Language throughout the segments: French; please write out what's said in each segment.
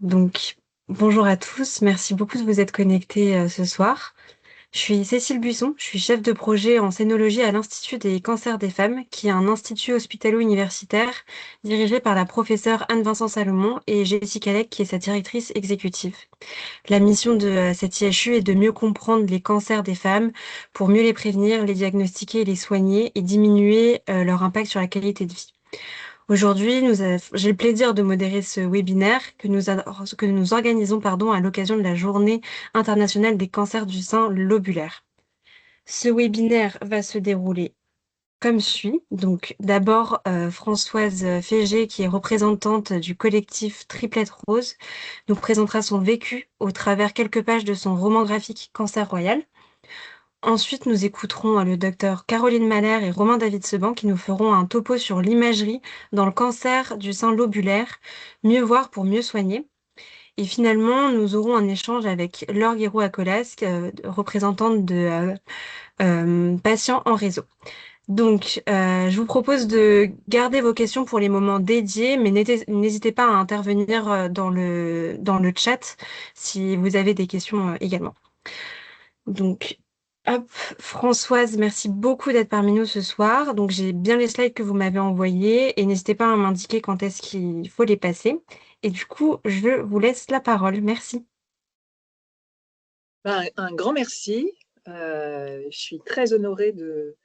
Donc, bonjour à tous, merci beaucoup de vous être connectés ce soir. Je suis Cécile Buisson, je suis chef de projet en scénologie à l'Institut des cancers des femmes, qui est un institut hospitalo-universitaire dirigé par la professeure Anne-Vincent Salomon et Jessica Leck, qui est sa directrice exécutive. La mission de cette IHU est de mieux comprendre les cancers des femmes pour mieux les prévenir, les diagnostiquer et les soigner et diminuer leur impact sur la qualité de vie. Aujourd'hui, j'ai le plaisir de modérer ce webinaire que nous organisons à l'occasion de la Journée internationale des cancers du sein lobulaire. Ce webinaire va se dérouler comme suit. Donc, d'abord, Françoise Fégé, qui est représentante du collectif Triplette Rose, nous présentera son vécu au travers quelques pages de son roman graphique Cancer Royal. Ensuite, nous écouterons le docteur Caroline Mahler et Romain David Seban qui nous feront un topo sur l'imagerie dans le cancer du sein lobulaire, mieux voir pour mieux soigner. Et finalement, nous aurons un échange avec Laure Guéroux-Acolas, représentante de patients en réseau. Donc, je vous propose de garder vos questions pour les moments dédiés, mais n'hésitez pas à intervenir dans le chat si vous avez des questions également. Donc, hop, Françoise, merci beaucoup d'être parmi nous ce soir. Donc, j'ai bien les slides que vous m'avez envoyés et n'hésitez pas à m'indiquer quand est-ce qu'il faut les passer. Et du coup, je vous laisse la parole. Merci. Un grand merci. Je suis très honorée de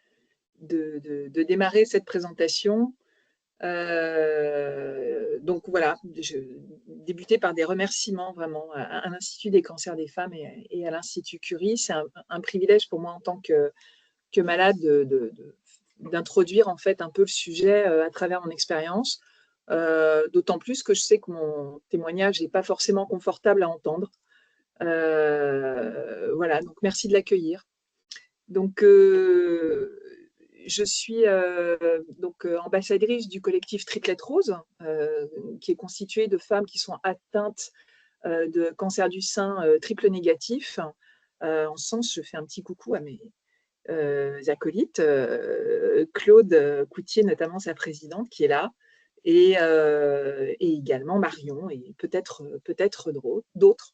démarrer cette présentation. Donc voilà, je débuter par des remerciements vraiment à l'Institut des cancers des femmes et à l'Institut Curie. C'est un privilège pour moi en tant que malade d'introduire en fait un peu le sujet à travers mon expérience. D'autant plus que je sais que mon témoignage n'est pas forcément confortable à entendre. Voilà, donc merci de l'accueillir. Donc, je suis ambassadrice du collectif Triplette Rose, qui est constitué de femmes qui sont atteintes de cancer du sein triple négatif. En ce sens, je fais un petit coucou à mes acolytes, Claude Coutier, notamment sa présidente, qui est là, et également Marion, et peut-être d'autres.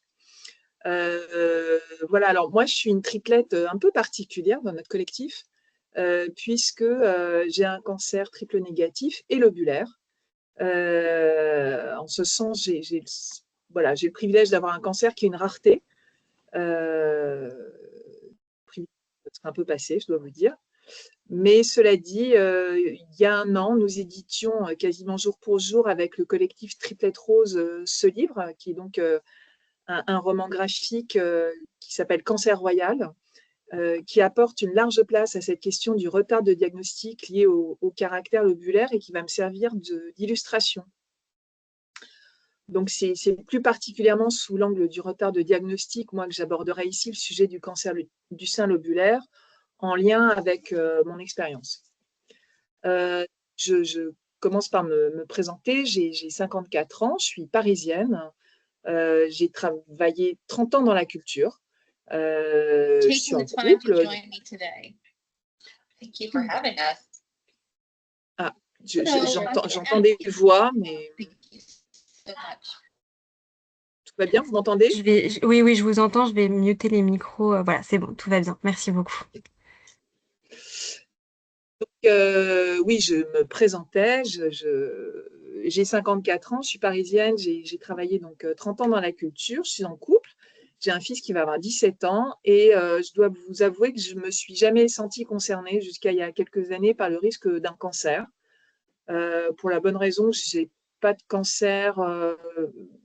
Voilà, alors moi, je suis une triplette un peu particulière dans notre collectif, puisque j'ai un cancer triple négatif et lobulaire. En ce sens, j'ai le privilège d'avoir un cancer qui est une rareté. C'est un peu passé, je dois vous dire. Mais cela dit, il y a un an, nous éditions quasiment jour pour jour avec le collectif Triplette Rose ce livre, qui est donc un roman graphique qui s'appelle Cancer Royal, qui apporte une large place à cette question du retard de diagnostic lié au caractère lobulaire et qui va me servir d'illustration. Donc, c'est plus particulièrement sous l'angle du retard de diagnostic, moi, que j'aborderai ici le sujet du cancer du sein lobulaire en lien avec mon expérience. Je commence par me présenter. J'ai 54 ans, je suis parisienne. J'ai travaillé 30 ans dans la culture. Je suis en couple. Ah, j'entends des voix, mais tout va bien, vous m'entendez? Oui, je vous entends, je vais muter les micros. Voilà, c'est bon, tout va bien. Merci beaucoup. Donc, oui, je me présentais. J'ai 54 ans, je suis parisienne, j'ai travaillé donc 30 ans dans la culture, je suis en couple. J'ai un fils qui va avoir 17 ans et je dois vous avouer que je ne me suis jamais sentie concernée jusqu'à il y a quelques années par le risque d'un cancer. Pour la bonne raison, je n'ai pas de cancer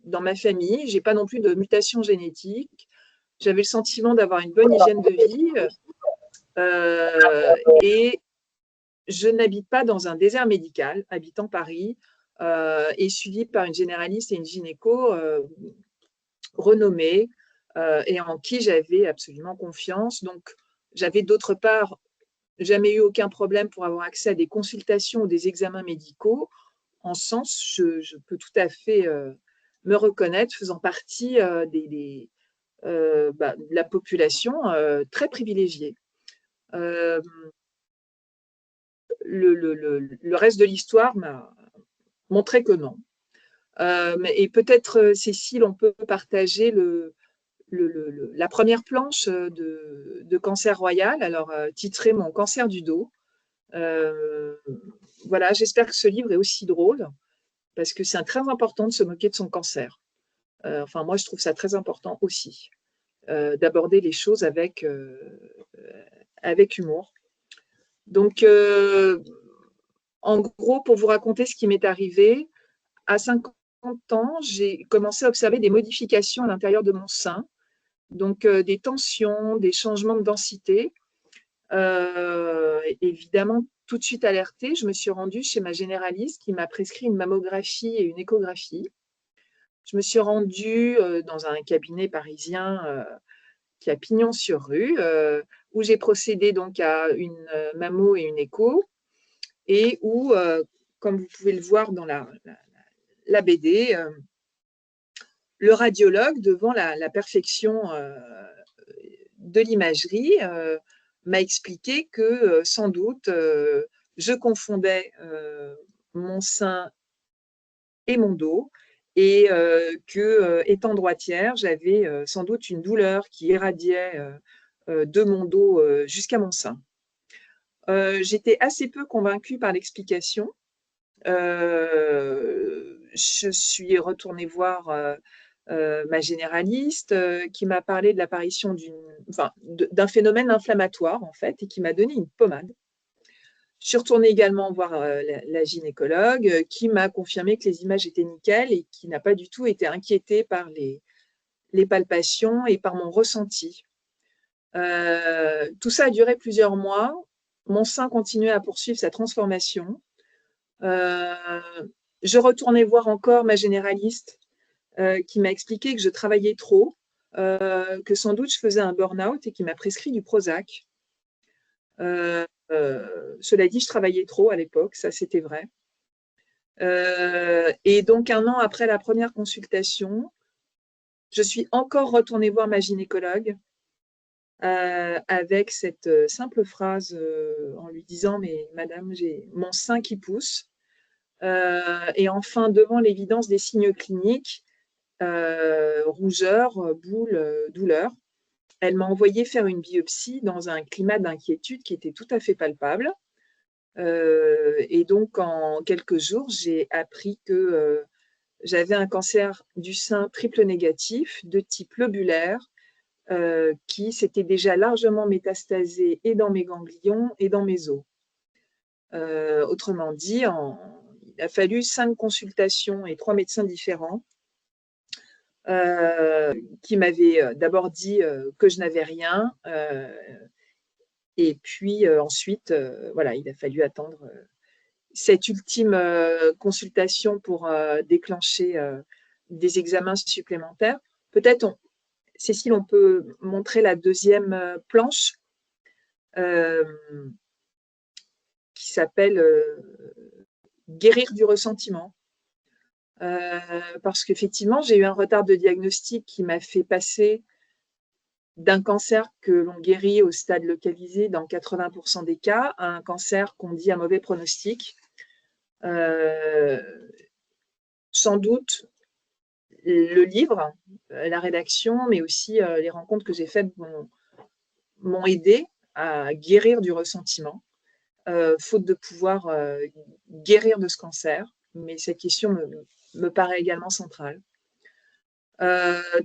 dans ma famille, je n'ai pas non plus de mutation génétique. J'avais le sentiment d'avoir une bonne hygiène de vie et je n'habite pas dans un désert médical, habitant Paris et suivie par une généraliste et une gynéco renommée et en qui j'avais absolument confiance. Donc, j'avais d'autre part jamais eu aucun problème pour avoir accès à des consultations ou des examens médicaux. En ce sens, je peux tout à fait me reconnaître faisant partie de la population très privilégiée. Le reste de l'histoire m'a montré que non. Et peut-être, Cécile, on peut partager la première planche de Cancer Royal, alors titrée Mon cancer du dos. Voilà, j'espère que ce livre est aussi drôle, parce que c'est très important de se moquer de son cancer. Enfin, moi, je trouve ça très important aussi, d'aborder les choses avec humour. Donc, en gros, pour vous raconter ce qui m'est arrivé, à 50 ans, j'ai commencé à observer des modifications à l'intérieur de mon sein, donc des tensions, des changements de densité. Évidemment, tout de suite alertée, je me suis rendue chez ma généraliste qui m'a prescrit une mammographie et une échographie. Je me suis rendue dans un cabinet parisien qui a pignon sur rue, où j'ai procédé donc à une mammo et une écho, et où, comme vous pouvez le voir dans la BD, le radiologue, devant la perfection de l'imagerie, m'a expliqué que sans doute je confondais mon sein et mon dos, et que, étant droitière, j'avais sans doute une douleur qui irradiait de mon dos jusqu'à mon sein. J'étais assez peu convaincue par l'explication. Je suis retournée voir ma généraliste, qui m'a parlé de l'apparition d'un phénomène inflammatoire, en fait, et qui m'a donné une pommade. Je suis retournée également voir la gynécologue, qui m'a confirmé que les images étaient nickel et qui n'a pas du tout été inquiétée par les palpations et par mon ressenti. Tout ça a duré plusieurs mois. Mon sein continuait à poursuivre sa transformation. Je retournais voir encore ma généraliste, qui m'a expliqué que je travaillais trop, que sans doute je faisais un burn-out, et qui m'a prescrit du Prozac. Cela dit, je travaillais trop à l'époque, ça c'était vrai. Et donc 1 an après la première consultation, je suis encore retournée voir ma gynécologue avec cette simple phrase en lui disant: «Mais madame, j'ai mon sein qui pousse». Et enfin, devant l'évidence des signes cliniques, rougeur, boule, douleur, elle m'a envoyé faire une biopsie dans un climat d'inquiétude qui était tout à fait palpable. Et donc en quelques jours, j'ai appris que j'avais un cancer du sein triple négatif de type lobulaire, qui s'était déjà largement métastasé et dans mes ganglions et dans mes os. Autrement dit, il a fallu 5 consultations et 3 médecins différents, qui m'avaient d'abord dit que je n'avais rien, et puis ensuite, voilà, il a fallu attendre cette ultime consultation pour déclencher des examens supplémentaires. Peut-être, Cécile, on peut montrer la deuxième planche, euh, qui s'appelle Guérir du ressentiment. Parce qu'effectivement, j'ai eu un retard de diagnostic qui m'a fait passer d'un cancer que l'on guérit au stade localisé dans 80% des cas à un cancer qu'on dit à mauvais pronostic. Sans doute, le livre, la rédaction, mais aussi les rencontres que j'ai faites m'ont aidé à guérir du ressentiment, faute de pouvoir guérir de ce cancer. Mais cette question me paraît également centrale.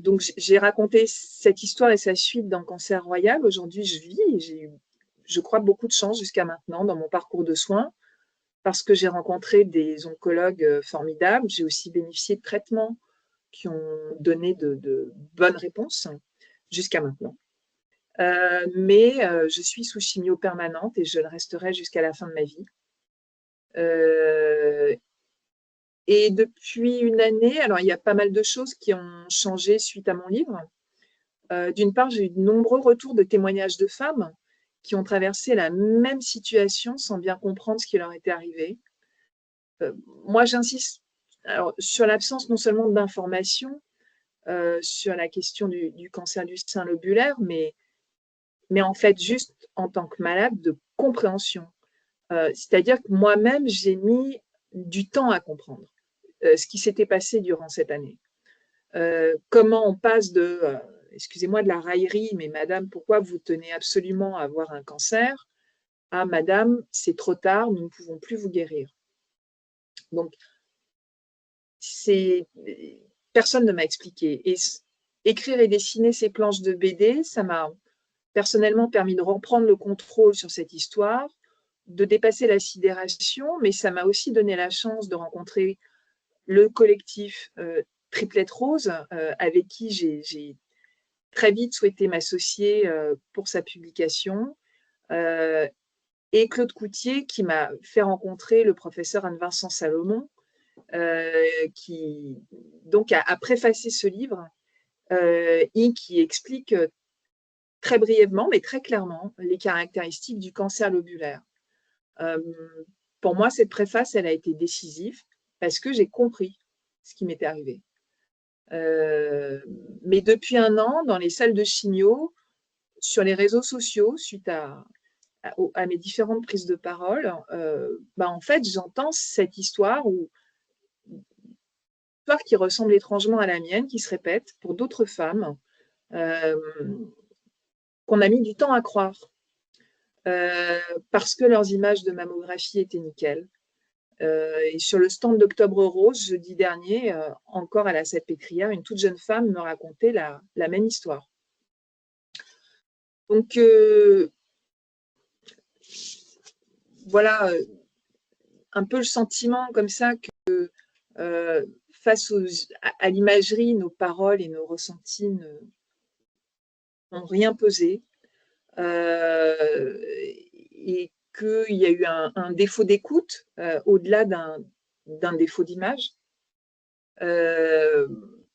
Donc, j'ai raconté cette histoire et sa suite dans Cancer Royal. Aujourd'hui, je vis et j'ai eu, je crois, beaucoup de chance jusqu'à maintenant dans mon parcours de soins, parce que j'ai rencontré des oncologues formidables. J'ai aussi bénéficié de traitements qui ont donné de bonnes réponses jusqu'à maintenant. Mais je suis sous chimio permanente et je le resterai jusqu'à la fin de ma vie. Et depuis une année, alors il y a pas mal de choses qui ont changé suite à mon livre. D'une part, j'ai eu de nombreux retours de témoignages de femmes qui ont traversé la même situation sans bien comprendre ce qui leur était arrivé. Moi, j'insiste sur l'absence non seulement d'informations sur la question du cancer du sein lobulaire, mais en fait, juste en tant que malade, de compréhension. C'est-à-dire que moi-même, j'ai mis du temps à comprendre. ce qui s'était passé durant cette année. Comment on passe de, excusez-moi de la raillerie, mais madame, pourquoi vous tenez absolument à avoir un cancer, à madame, c'est trop tard, nous ne pouvons plus vous guérir. Donc, personne ne m'a expliqué. Et écrire et dessiner ces planches de BD, ça m'a personnellement permis de reprendre le contrôle sur cette histoire, de dépasser la sidération, mais ça m'a aussi donné la chance de rencontrer le collectif Triplette Rose, avec qui j'ai très vite souhaité m'associer pour sa publication, et Claude Coutier qui m'a fait rencontrer le professeur Anne-Vincent Salomon, qui donc a préfacé ce livre et qui explique très brièvement, mais très clairement, les caractéristiques du cancer lobulaire. Pour moi, cette préface, elle a été décisive parce que j'ai compris ce qui m'était arrivé. Mais depuis un an, dans les salles de chimio, sur les réseaux sociaux, suite à mes différentes prises de parole, en fait, j'entends cette histoire qui ressemble étrangement à la mienne, qui se répète pour d'autres femmes, qu'on a mis du temps à croire, parce que leurs images de mammographie étaient nickel. Et sur le stand d'Octobre Rose, jeudi dernier, encore à la Salpêtrière, une toute jeune femme me racontait la même histoire. Donc, voilà un peu le sentiment comme ça que face à l'imagerie, nos paroles et nos ressentis n'ont rien pesé, et qu'il y a eu un défaut d'écoute au-delà d'un défaut d'image.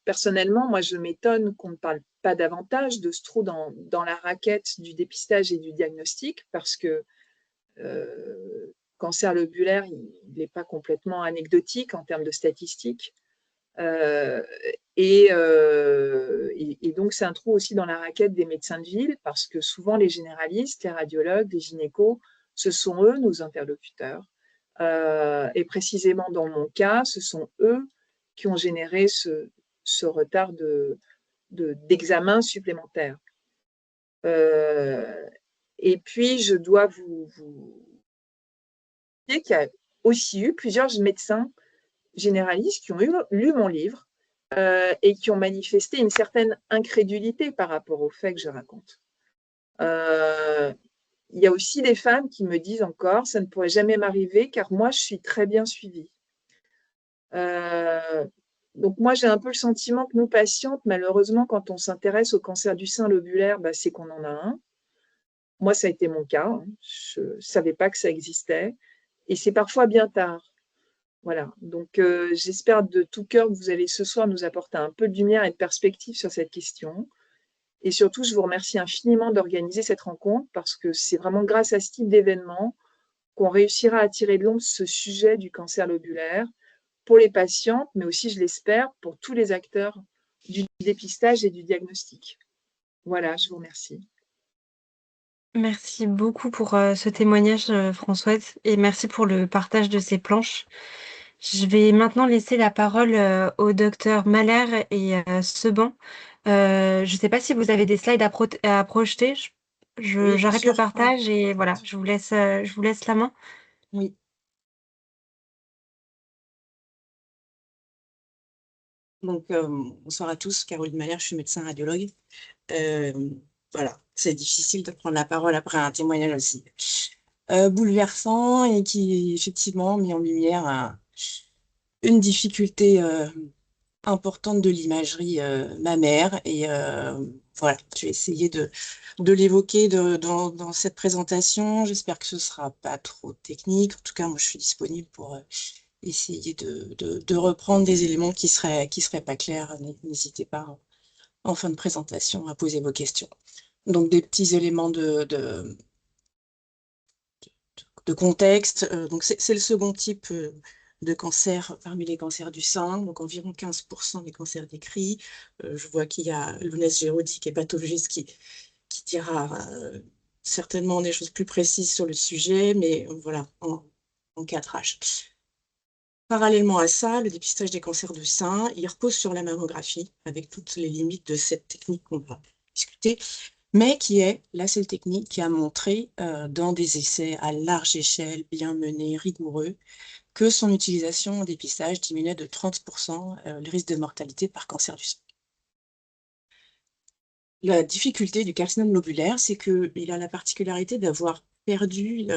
Personnellement, moi, je m'étonne qu'on ne parle pas davantage de ce trou dans la raquette du dépistage et du diagnostic, parce que cancer lobulaire, il n'est pas complètement anecdotique en termes de statistiques. Et donc, c'est un trou aussi dans la raquette des médecins de ville, parce que souvent, les généralistes, les radiologues, les gynécos, ce sont eux nos interlocuteurs. Et précisément dans mon cas, ce sont eux qui ont généré ce retard d'examen supplémentaire. Et puis, je dois vous dire qu'il y a aussi eu plusieurs médecins généralistes qui ont lu mon livre et qui ont manifesté une certaine incrédulité par rapport aux faits que je raconte. Il y a aussi des femmes qui me disent encore « ça ne pourrait jamais m'arriver car moi, je suis très bien suivie ». Donc moi, j'ai un peu le sentiment que nous, patientes, malheureusement, quand on s'intéresse au cancer du sein lobulaire, c'est qu'on en a un. Moi, ça a été mon cas. Hein. Je ne savais pas que ça existait. Et c'est parfois bien tard. Voilà. Donc, j'espère de tout cœur que vous allez ce soir nous apporter un peu de lumière et de perspective sur cette question. Et surtout, je vous remercie infiniment d'organiser cette rencontre parce que c'est vraiment grâce à ce type d'événement qu'on réussira à tirer de l'ombre ce sujet du cancer lobulaire pour les patientes, mais aussi, je l'espère, pour tous les acteurs du dépistage et du diagnostic. Voilà, je vous remercie. Merci beaucoup pour ce témoignage, Françoise, et merci pour le partage de ces planches. Je vais maintenant laisser la parole au docteur Mahler et Seban. Je ne sais pas si vous avez des slides à projeter. Oui, bien J'arrête le sûr. partage et voilà, je vous laisse la main. Oui. Donc, bonsoir à tous. Caroline Mahler, je suis médecin radiologue. Voilà, c'est difficile de prendre la parole après un témoignage aussi bouleversant et qui, effectivement, met en lumière une difficulté importante de l'imagerie mammaire. Et voilà, je vais essayer de l'évoquer dans cette présentation. J'espère que ce ne sera pas trop technique. En tout cas, moi, je suis disponible pour essayer de reprendre des éléments qui seraient pas clairs. N'hésitez pas en fin de présentation à poser vos questions. Donc, des petits éléments de contexte. Donc, c'est le second type de cancer parmi les cancers du sein, donc environ 15% des cancers décrits. Je vois qu'il y a Lounès Géraudy, qui est pathologiste, qui dira certainement des choses plus précises sur le sujet, mais voilà, en 4H. Parallèlement à ça, le dépistage des cancers du sein, il repose sur la mammographie, avec toutes les limites de cette technique qu'on va discuter, mais qui est la seule technique qui a montré, dans des essais à large échelle, bien menés, rigoureux, que son utilisation en dépistage diminuait de 30% le risque de mortalité par cancer du sein. La difficulté du carcinome lobulaire, c'est qu'il a la particularité d'avoir perdu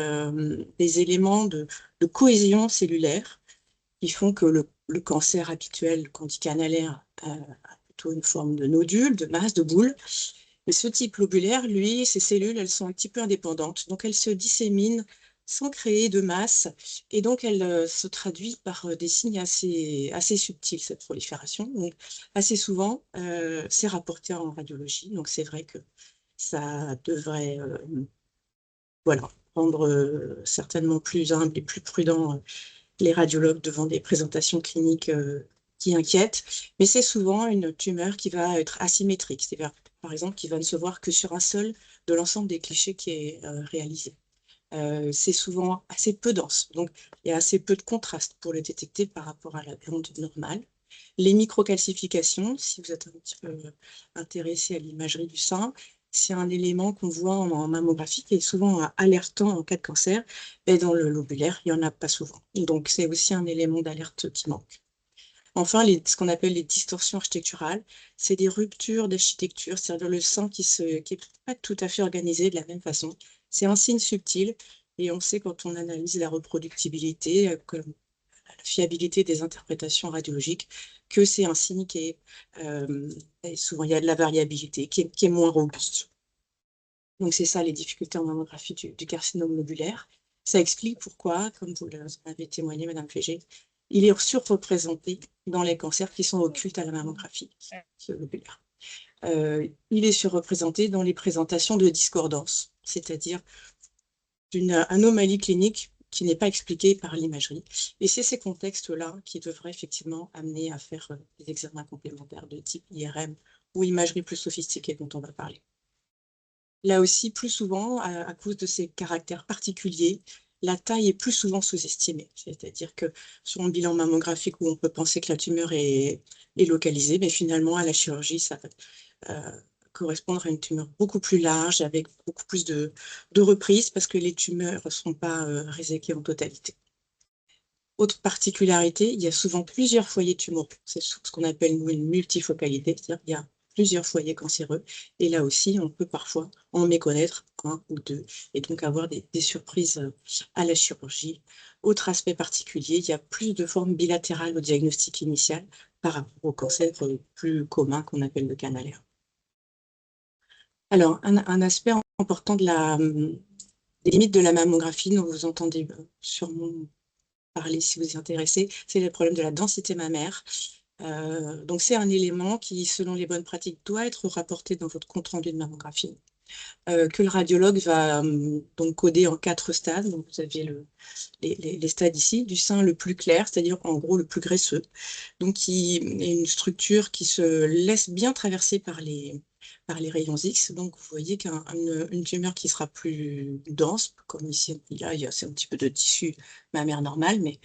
des éléments de cohésion cellulaire qui font que le cancer habituel, quand dit canalaire, a plutôt une forme de nodule, de masse, de boule. Mais ce type lobulaire, lui, ces cellules, elles sont un petit peu indépendantes. Donc, elles se disséminent sans créer de masse. Et donc, elles se traduisent par des signes assez subtils, cette prolifération. Donc, assez souvent, c'est rapporté en radiologie. Donc, c'est vrai que ça devrait voilà, rendre certainement plus humble et plus prudent les radiologues devant des présentations cliniques qui inquiètent, mais c'est souvent une tumeur qui va être asymétrique, c'est-à-dire, par exemple, qui va ne se voir que sur un seul de l'ensemble des clichés qui est réalisé. C'est souvent assez peu dense, donc il y a assez peu de contraste pour le détecter par rapport à la glande normale. Les microcalcifications, si vous êtes un petit peu intéressé à l'imagerie du sein, c'est un élément qu'on voit en mammographie qui est souvent alertant en cas de cancer, et dans le lobulaire, il n'y en a pas souvent. Donc c'est aussi un élément d'alerte qui manque. Enfin, ce qu'on appelle les distorsions architecturales, c'est des ruptures d'architecture, c'est-à-dire le sein qui n'est pas tout à fait organisé de la même façon. C'est un signe subtil, et on sait quand on analyse la reproductibilité, la fiabilité des interprétations radiologiques, que c'est un signe qui est, et souvent il y a de la variabilité, qui est moins robuste. Donc c'est ça les difficultés en mammographie du carcinome lobulaire. Ça explique pourquoi, comme vous l'avez témoigné, Madame Flégé, il est surreprésenté dans les cancers qui sont occultes à la mammographie lobulaire. Il est surreprésenté dans les présentations de discordance, c'est-à-dire d'une anomalie clinique qui n'est pas expliquée par l'imagerie. Et c'est ces contextes-là qui devraient effectivement amener à faire des examens complémentaires de type IRM ou imagerie plus sophistiquée dont on va parler. Là aussi, plus souvent, à cause de ces caractères particuliers, la taille est plus souvent sous-estimée. C'est-à-dire que sur un bilan mammographique où on peut penser que la tumeur est localisée, mais finalement, à la chirurgie, ça va correspondre à une tumeur beaucoup plus large, avec beaucoup plus de reprises, parce que les tumeurs ne sont pas réséquées en totalité. Autre particularité, il y a souvent plusieurs foyers tumoraux. C'est ce qu'on appelle, nous, une multifocalité, c'est-à-dire qu'il y a plusieurs foyers cancéreux. Et là aussi, on peut parfois en méconnaître un ou deux, et donc avoir des surprises à la chirurgie. Autre aspect particulier, il y a plus de formes bilatérales au diagnostic initial par rapport au cancer plus commun qu'on appelle le canalaire. Alors, un aspect important des limites de la mammographie, dont vous entendez sûrement parler si vous y intéressez, c'est le problème de la densité mammaire. Donc, c'est un élément qui, selon les bonnes pratiques, doit être rapporté dans votre compte-rendu de mammographie, que le radiologue va donc coder en 4 stades. Donc, vous avez les stades ici, du sein le plus clair, c'est-à-dire en gros le plus graisseux, donc qui est une structure qui se laisse bien traverser par les rayons X. Donc, vous voyez qu'une tumeur qui sera plus dense, comme ici, c'est un petit peu de tissu mammaire normal, mais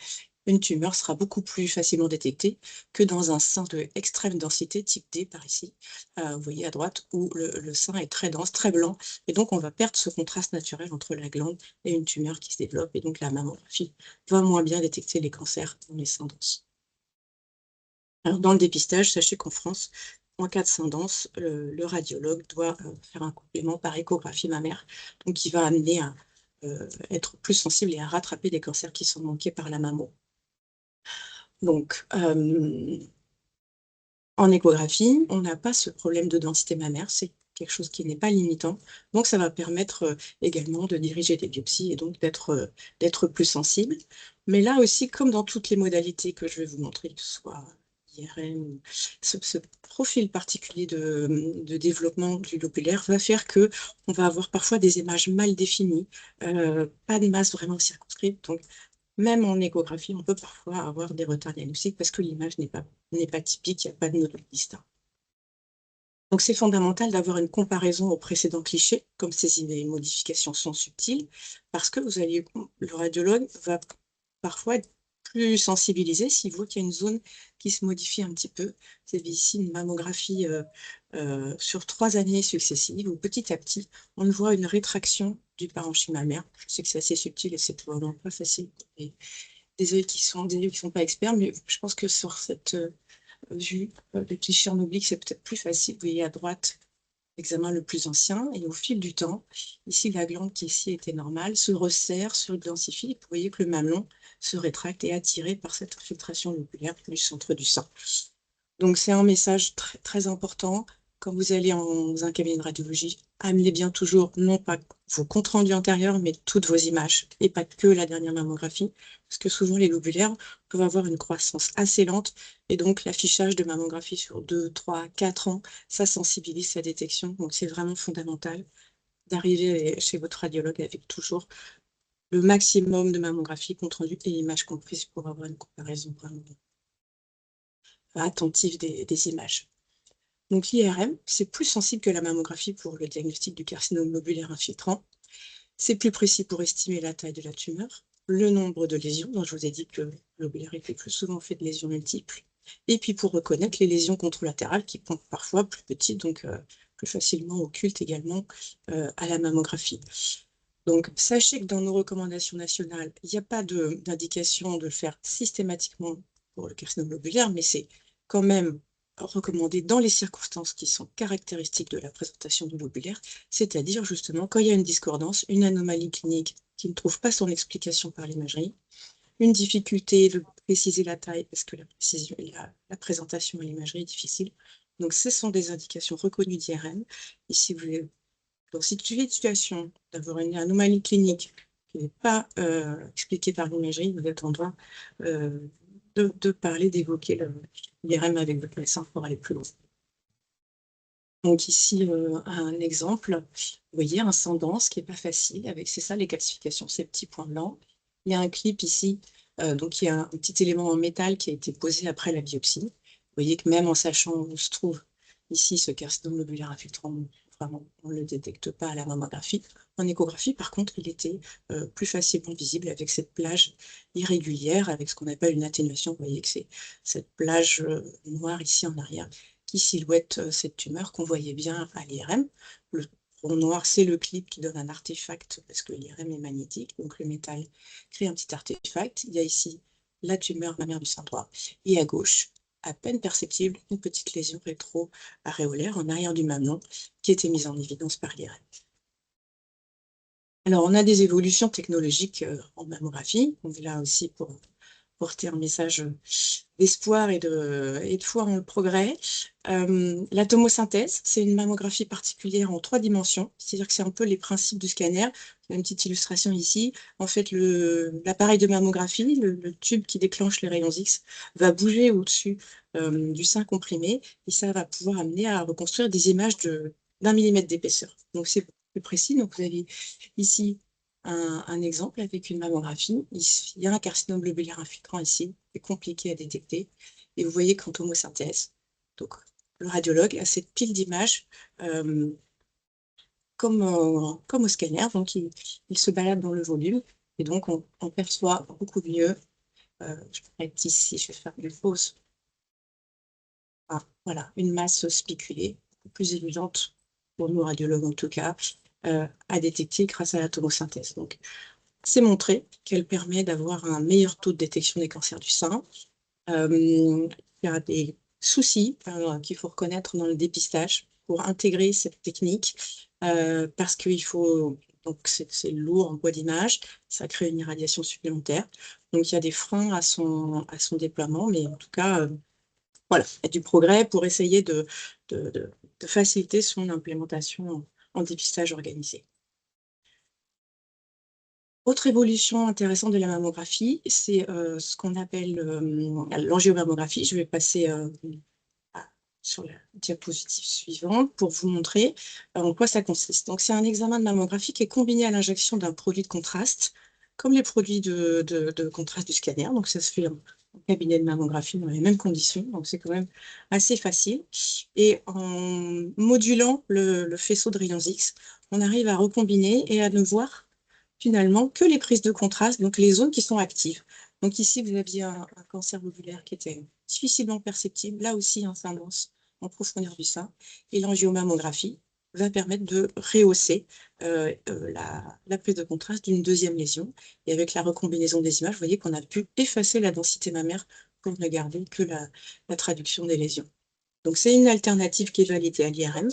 une tumeur sera beaucoup plus facilement détectée que dans un sein de extrême densité, type D par ici, vous voyez à droite, où le sein est très dense, très blanc, et donc on va perdre ce contraste naturel entre la glande et une tumeur qui se développe, et donc la mammographie va moins bien détecter les cancers dans les seins denses. Alors, dans le dépistage, sachez qu'en France, en cas de sein dense, le radiologue doit faire un complément par échographie mammaire, donc qui va amener à être plus sensible et à rattraper des cancers qui sont manqués par la mammo. Donc, en échographie, on n'a pas ce problème de densité mammaire, c'est quelque chose qui n'est pas limitant, donc ça va permettre également de diriger des biopsies et donc d'être plus sensible. Mais là aussi, comme dans toutes les modalités que je vais vous montrer, que ce soit IRM, ce profil particulier de développement du lobulaire va faire qu'on va avoir parfois des images mal définies, pas de masse vraiment circonscrite. Donc, même en échographie, on peut parfois avoir des retards diagnostiques parce que l'image n'est pas typique, il n'y a pas de nodule distinct. Donc, c'est fondamental d'avoir une comparaison aux précédents clichés, comme ces modifications sont subtiles, parce que le radiologue va parfois être plus sensibilisé, s'il voit qu'il y a une zone qui se modifie un petit peu. Vous avez ici une mammographie sur 3 années successives, où petit à petit, on voit une rétraction du parenchyme mammaire. Je sais que c'est assez subtil et c'est vraiment pas facile. Et des yeux qui sont pas experts, mais je pense que sur cette vue, le cliché en oblique, c'est peut-être plus facile. Vous voyez à droite l'examen le plus ancien, et au fil du temps, ici, la glande qui ici était normale se resserre, se densifie, et vous voyez que le mamelon se rétracte et est attiré par cette infiltration lobulaire du centre du sein. Donc, c'est un message très, très important. Quand vous allez dans un cabinet de radiologie, amenez bien toujours, non pas vos comptes rendus antérieurs, mais toutes vos images, et pas que la dernière mammographie, parce que souvent, les lobulaires peuvent avoir une croissance assez lente, et donc l'affichage de mammographie sur 2, 3, 4 ans, ça sensibilise sa détection. Donc, c'est vraiment fondamental d'arriver chez votre radiologue avec toujours le maximum de mammographie, compte rendu et images comprises pour avoir une comparaison vraiment attentive des images. Donc l'IRM, c'est plus sensible que la mammographie pour le diagnostic du carcinome lobulaire infiltrant. C'est plus précis pour estimer la taille de la tumeur, le nombre de lésions, dont je vous ai dit que le lobulaire était plus souvent fait de lésions multiples, et puis pour reconnaître les lésions contralatérales qui sont parfois plus petites, donc plus facilement occultes également à la mammographie. Donc, sachez que dans nos recommandations nationales, il n'y a pas d'indication de le faire systématiquement pour le carcinome lobulaire, mais c'est quand même recommandé dans les circonstances qui sont caractéristiques de la présentation du lobulaire, c'est-à-dire justement quand il y a une discordance, une anomalie clinique qui ne trouve pas son explication par l'imagerie, une difficulté de préciser la taille parce que la présentation à l'imagerie est difficile. Donc, ce sont des indications reconnues d'IRM. Ici, vous donc, si tu es une situation d'avoir une anomalie clinique qui n'est pas expliquée par l'imagerie, vous êtes en droit de parler, d'évoquer l'IRM avec votre médecin pour aller plus loin. Donc ici, un exemple, vous voyez, un sang dense qui n'est pas facile, c'est ça les calcifications, ces petits points blancs. Il y a un clip ici, donc il y a un petit élément en métal qui a été posé après la biopsie. Vous voyez que même en sachant où se trouve ici ce carcinome lobulaire infiltrant, vraiment, on ne le détecte pas à la mammographie. En échographie, par contre, il était plus facilement visible avec cette plage irrégulière, avec ce qu'on appelle une atténuation. Vous voyez que c'est cette plage noire ici en arrière qui silhouette cette tumeur qu'on voyait bien à l'IRM. Le rond noir, c'est le clip qui donne un artefact, parce que l'IRM est magnétique, donc le métal crée un petit artefact. Il y a ici la tumeur mammaire du sein droit, et à gauche, à peine perceptible, une petite lésion rétro-aréolaire en arrière du mamelon qui était mise en évidence par l'IRM. Alors, on a des évolutions technologiques en mammographie. On est là aussi pour porter un message d'espoir et de foi en le progrès. La tomosynthèse, c'est une mammographie particulière en 3 dimensions, c'est-à-dire que c'est un peu les principes du scanner. Il y a une petite illustration ici. En fait, l'appareil de mammographie, le tube qui déclenche les rayons X, va bouger au-dessus du sein comprimé, et ça va pouvoir amener à reconstruire des images d'1 millimètre d'épaisseur. Donc, c'est plus précis. Donc, vous avez ici un exemple avec une mammographie. Il y a un carcinome lobulaire infiltrant ici, c'est compliqué à détecter. Et vous voyez qu'en tomosynthèse, donc le radiologue a cette pile d'images comme au scanner, donc il se balade dans le volume, et donc on perçoit beaucoup mieux. Je vais être ici, je vais faire une pause. Ah, voilà, une masse spiculée, beaucoup plus évidente pour nous radiologues en tout cas, à détecter grâce à la tomosynthèse. Donc, c'est montré qu'elle permet d'avoir un meilleur taux de détection des cancers du sein. Il y a des soucis qu'il faut reconnaître dans le dépistage pour intégrer cette technique parce qu'il faut, donc c'est lourd en poids d'image, ça crée une irradiation supplémentaire. Donc il y a des freins à son déploiement, mais en tout cas, voilà, il y a du progrès pour essayer de faciliter son implémentation en dépistage organisé. Autre évolution intéressante de la mammographie, c'est ce qu'on appelle l'angiomammographie. Je vais passer sur la diapositive suivante pour vous montrer en quoi ça consiste. Donc, c'est un examen de mammographie qui est combiné à l'injection d'un produit de contraste, comme les produits de contraste du scanner. Donc, ça se fait en cabinet de mammographie dans les mêmes conditions. Donc, c'est quand même assez facile. Et en modulant le faisceau de rayons X, on arrive à recombiner et à ne voir finalement que les prises de contraste, donc les zones qui sont actives. Donc ici, vous aviez un cancer lobulaire qui était difficilement perceptible. Là aussi, un tendance en profondeur du sein. Et l'angiomammographie va permettre de rehausser la prise de contraste d'une deuxième lésion. Et avec la recombinaison des images, vous voyez qu'on a pu effacer la densité mammaire pour ne garder que la traduction des lésions. Donc c'est une alternative qui est validée à l'IRM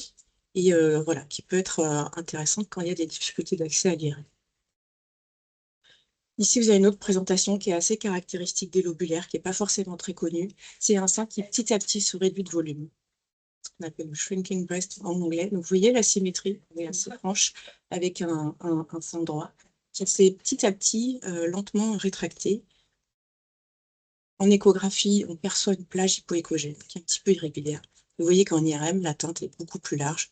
et voilà, qui peut être intéressante quand il y a des difficultés d'accès à l'IRM. Ici, vous avez une autre présentation qui est assez caractéristique des lobulaires, qui n'est pas forcément très connue. C'est un sein qui petit à petit se réduit de volume, ce qu'on appelle le shrinking breast en anglais. Donc, vous voyez la symétrie, elle est assez franche, avec un sein droit, qui s'est petit à petit lentement rétracté. En échographie, on perçoit une plage hypoéchogène qui est un petit peu irrégulière. Vous voyez qu'en IRM, la teinte est beaucoup plus large.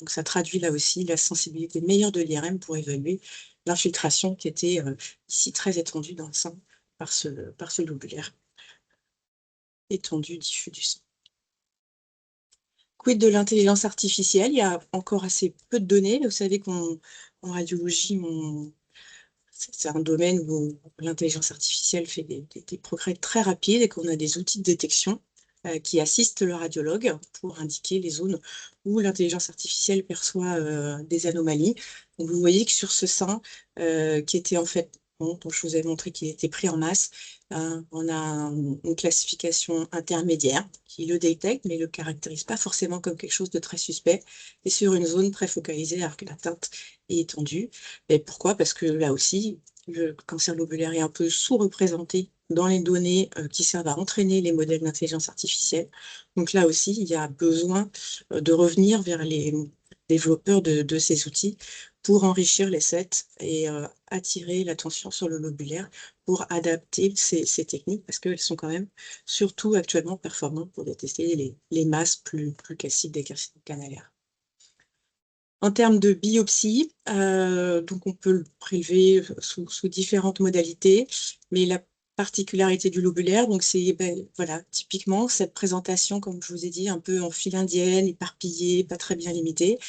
Donc, ça traduit là aussi la sensibilité meilleure de l'IRM pour évaluer l'infiltration qui était ici très étendue dans le sein par ce lobulaire étendu diffus du sang. Quid de l'intelligence artificielle? Il y a encore assez peu de données. Vous savez qu'en radiologie, c'est un domaine où l'intelligence artificielle fait des progrès très rapides et qu'on a des outils de détection qui assistent le radiologue pour indiquer les zones où l'intelligence artificielle perçoit des anomalies. Donc, vous voyez que sur ce sein, qui était en fait, bon, dont je vous ai montré qu'il était pris en masse, on a une classification intermédiaire qui le détecte, mais ne le caractérise pas forcément comme quelque chose de très suspect, et sur une zone très focalisée alors que la teinte est étendue. Et pourquoi? Parce que là aussi, le cancer lobulaire est un peu sous-représenté dans les données qui servent à entraîner les modèles d'intelligence artificielle. Donc là aussi, il y a besoin de revenir vers les développeurs de ces outils pour enrichir les sets et attirer l'attention sur le lobulaire pour adapter ces techniques parce qu'elles sont quand même surtout actuellement performantes pour détecter les masses plus classiques des carcinomes canalaires. En termes de biopsie, donc on peut le prélever sous différentes modalités, mais la particularité du lobulaire, donc c'est voilà, typiquement cette présentation, comme je vous ai dit, un peu en file indienne, éparpillée, pas très bien limitée.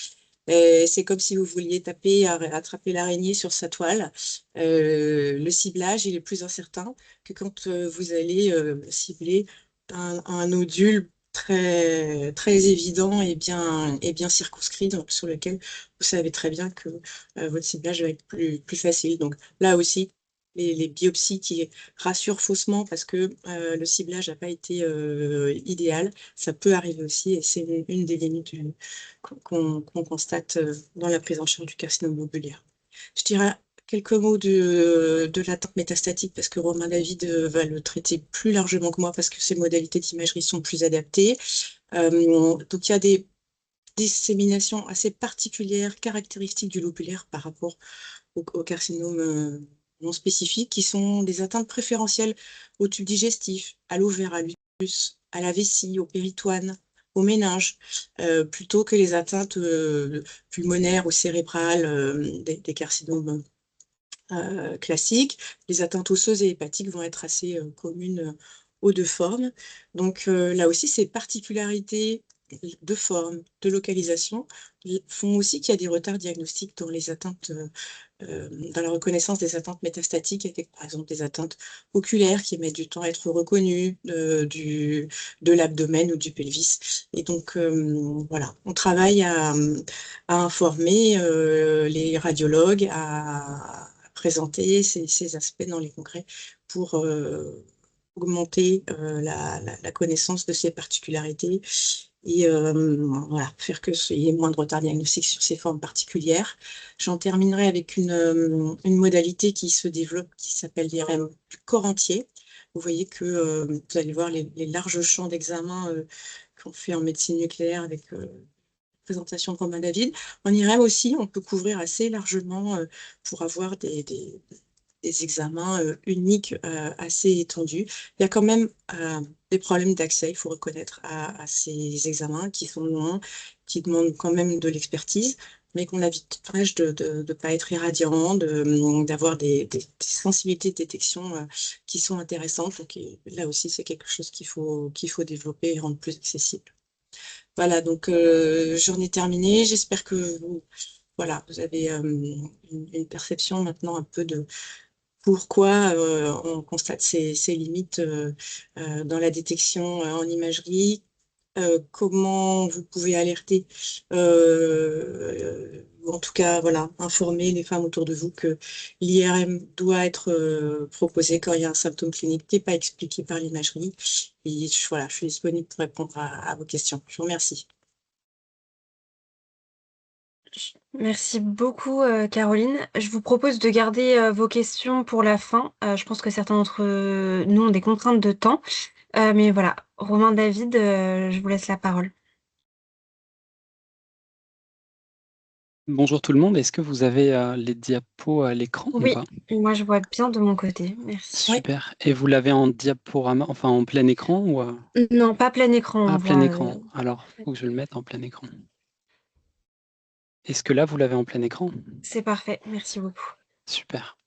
C'est comme si vous vouliez attraper l'araignée sur sa toile. Le ciblage, il est plus incertain que quand vous allez cibler un nodule très évident et bien circonscrit, donc, sur lequel vous savez très bien que votre ciblage va être plus facile. Donc là aussi, les biopsies qui rassurent faussement parce que le ciblage n'a pas été idéal, ça peut arriver aussi et c'est une des limites qu'on constate dans la prise en charge du carcinome lobulaire. Je dirais quelques mots de l'attente métastatique parce que Romain David va le traiter plus largement que moi parce que ses modalités d'imagerie sont plus adaptées. Donc il y a des disséminations assez particulières, caractéristiques du lobulaire par rapport au carcinome non spécifiques qui sont des atteintes préférentielles au tube digestif, à l'ovaire, à l'utérus, à la vessie, au péritoine, au méninge, plutôt que les atteintes pulmonaires ou cérébrales des carcinomes classiques. Les atteintes osseuses et hépatiques vont être assez communes aux deux formes. Donc là aussi, ces particularités de forme, de localisation, font aussi qu'il y a des retards diagnostiques dans les atteintes, dans la reconnaissance des atteintes métastatiques, avec par exemple des atteintes oculaires qui mettent du temps à être reconnues, de l'abdomen ou du pelvis. Et donc voilà, on travaille à informer les radiologues, à présenter ces aspects dans les congrès pour augmenter la connaissance de ces particularités et voilà, faire qu'il y ait moins de retard diagnostique sur ces formes particulières. J'en terminerai avec une modalité qui se développe, qui s'appelle l'IRM du corps entier. Vous voyez que vous allez voir les larges champs d'examen qu'on fait en médecine nucléaire avec présentation de Romain David. En IRM aussi, on peut couvrir assez largement pour avoir des examens uniques assez étendus. Il y a quand même des problèmes d'accès, il faut reconnaître, à ces examens qui sont longs, qui demandent quand même de l'expertise, mais qu'on l'avantage de ne pas être irradiant, d'avoir des sensibilités de détection qui sont intéressantes. Donc là aussi, c'est quelque chose qu'il faut développer et rendre plus accessible. Voilà, donc j'en ai terminé. J'espère que voilà, vous avez une perception maintenant un peu de pourquoi on constate ces limites dans la détection en imagerie, comment vous pouvez alerter, ou en tout cas, voilà, informer les femmes autour de vous que l'IRM doit être proposé quand il y a un symptôme clinique qui n'est pas expliqué par l'imagerie. Et voilà, je suis disponible pour répondre à vos questions. Je vous remercie. Merci beaucoup, Caroline. Je vous propose de garder vos questions pour la fin. Je pense que certains d'entre nous ont des contraintes de temps. Mais voilà, Romain, David, je vous laisse la parole. Bonjour tout le monde, est-ce que vous avez les diapos à l'écran ou Oui, pas? moi je vois bien de mon côté, merci. Oui. Super. Et vous l'avez en diaporama, enfin en plein écran ou Non, pas plein écran, on plein voit. écran? Alors, faut que je le mette en plein écran. Est-ce que là, vous l'avez en plein écran? C'est parfait, merci beaucoup. Super.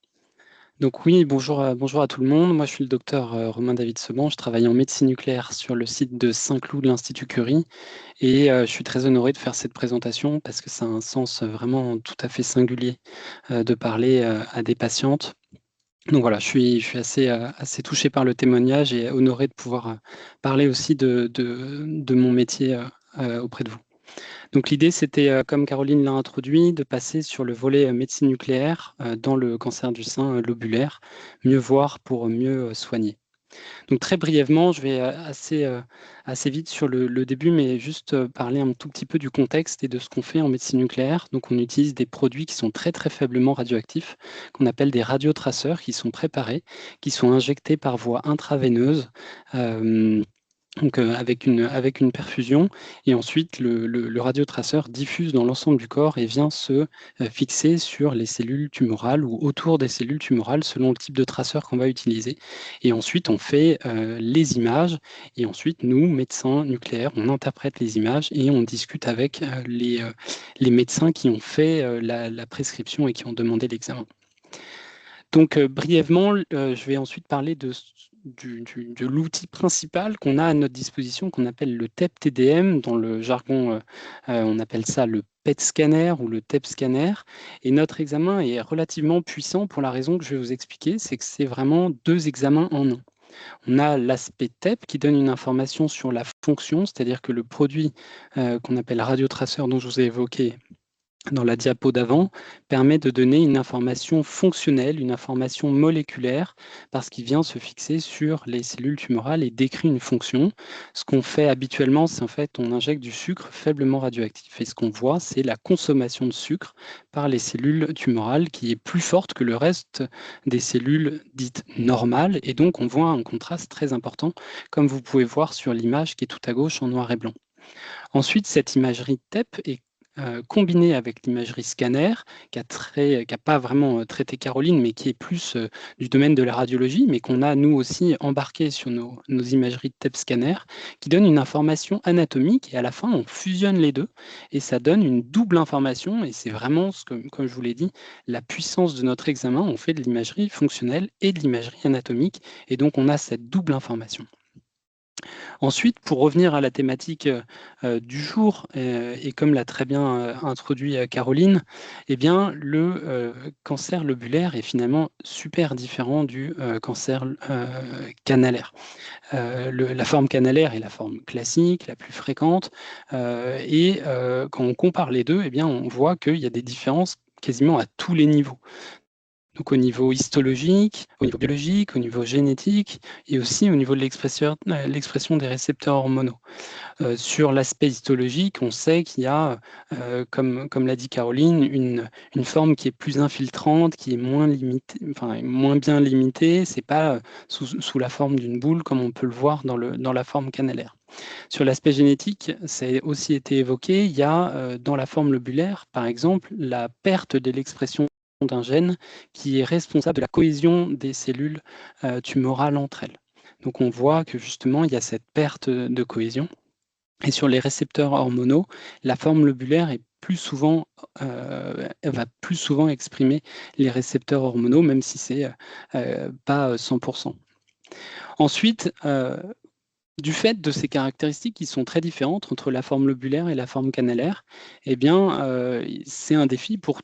Donc oui, bonjour à tout le monde. Moi, je suis le docteur Romain David Seban. Je travaille en médecine nucléaire sur le site de Saint-Cloud de l'Institut Curie. Et je suis très honoré de faire cette présentation parce que ça a un sens vraiment tout à fait singulier de parler à des patientes. Donc voilà, je suis assez touché par le témoignage et honoré de pouvoir parler aussi de mon métier auprès de vous. Donc l'idée, c'était, comme Caroline l'a introduit, de passer sur le volet médecine nucléaire dans le cancer du sein lobulaire, mieux voir pour mieux soigner. Donc très brièvement, je vais assez vite sur le début, mais juste parler un tout petit peu du contexte et de ce qu'on fait en médecine nucléaire. Donc on utilise des produits qui sont très très faiblement radioactifs, qu'on appelle des radiotraceurs, qui sont préparés, qui sont injectés par voie intraveineuse. Donc avec une perfusion, et ensuite le radiotraceur diffuse dans l'ensemble du corps et vient se fixer sur les cellules tumorales ou autour des cellules tumorales selon le type de traceur qu'on va utiliser. Et ensuite on fait les images, et ensuite nous, médecins nucléaires, on interprète les images et on discute avec les médecins qui ont fait la prescription et qui ont demandé l'examen. Donc brièvement, je vais ensuite parler de l'outil principal qu'on a à notre disposition, qu'on appelle le TEP-TDM. Dans le jargon, on appelle ça le PET scanner ou le TEP scanner. Et notre examen est relativement puissant pour la raison que je vais vous expliquer, c'est que c'est vraiment 2 examens en un. On a l'aspect TEP qui donne une information sur la fonction, c'est-à-dire que le produit qu'on appelle radiotraceur dont je vous ai évoqué dans la diapo d'avant, permet de donner une information fonctionnelle, une information moléculaire, parce qu'il vient se fixer sur les cellules tumorales et décrit une fonction. Ce qu'on fait habituellement, c'est en fait, on injecte du sucre faiblement radioactif. Et ce qu'on voit, c'est la consommation de sucre par les cellules tumorales qui est plus forte que le reste des cellules dites normales. Et donc, on voit un contraste très important, comme vous pouvez voir sur l'image qui est tout à gauche en noir et blanc. Ensuite, cette imagerie TEP est combinée avec l'imagerie scanner, qui n'a pas vraiment traité Caroline, mais qui est plus du domaine de la radiologie, mais qu'on a nous aussi embarqué sur nos imageries de TEP scanner, qui donne une information anatomique, et à la fin, on fusionne les deux, et ça donne une double information, et c'est vraiment, comme je vous l'ai dit, la puissance de notre examen. On fait de l'imagerie fonctionnelle et de l'imagerie anatomique, et donc on a cette double information. Ensuite, pour revenir à la thématique du jour, et comme l'a très bien introduit Caroline, eh bien, le cancer lobulaire est finalement super différent du cancer canalaire. La forme canalaire est la forme classique, la plus fréquente, et quand on compare les deux, eh bien, on voit qu'il y a des différences quasiment à tous les niveaux. Donc au niveau histologique, au niveau biologique, au niveau génétique et aussi au niveau de l'expression des récepteurs hormonaux. Sur l'aspect histologique, on sait qu'il y a, comme l'a dit Caroline, une forme qui est plus infiltrante, qui est moins limitée, enfin moins bien limitée. C'est pas sous la forme d'une boule comme on peut le voir dans la forme canalaire. Sur l'aspect génétique, ça a aussi été évoqué. Il y a dans la forme lobulaire, par exemple, la perte de l'expression d'un gène qui est responsable de la cohésion des cellules tumorales entre elles. Donc on voit que justement, il y a cette perte de cohésion. Et sur les récepteurs hormonaux, la forme lobulaire est va plus souvent exprimer les récepteurs hormonaux, même si c'est pas 100%. Ensuite, du fait de ces caractéristiques qui sont très différentes entre la forme lobulaire et la forme canalaire, eh bien, c'est un défi pour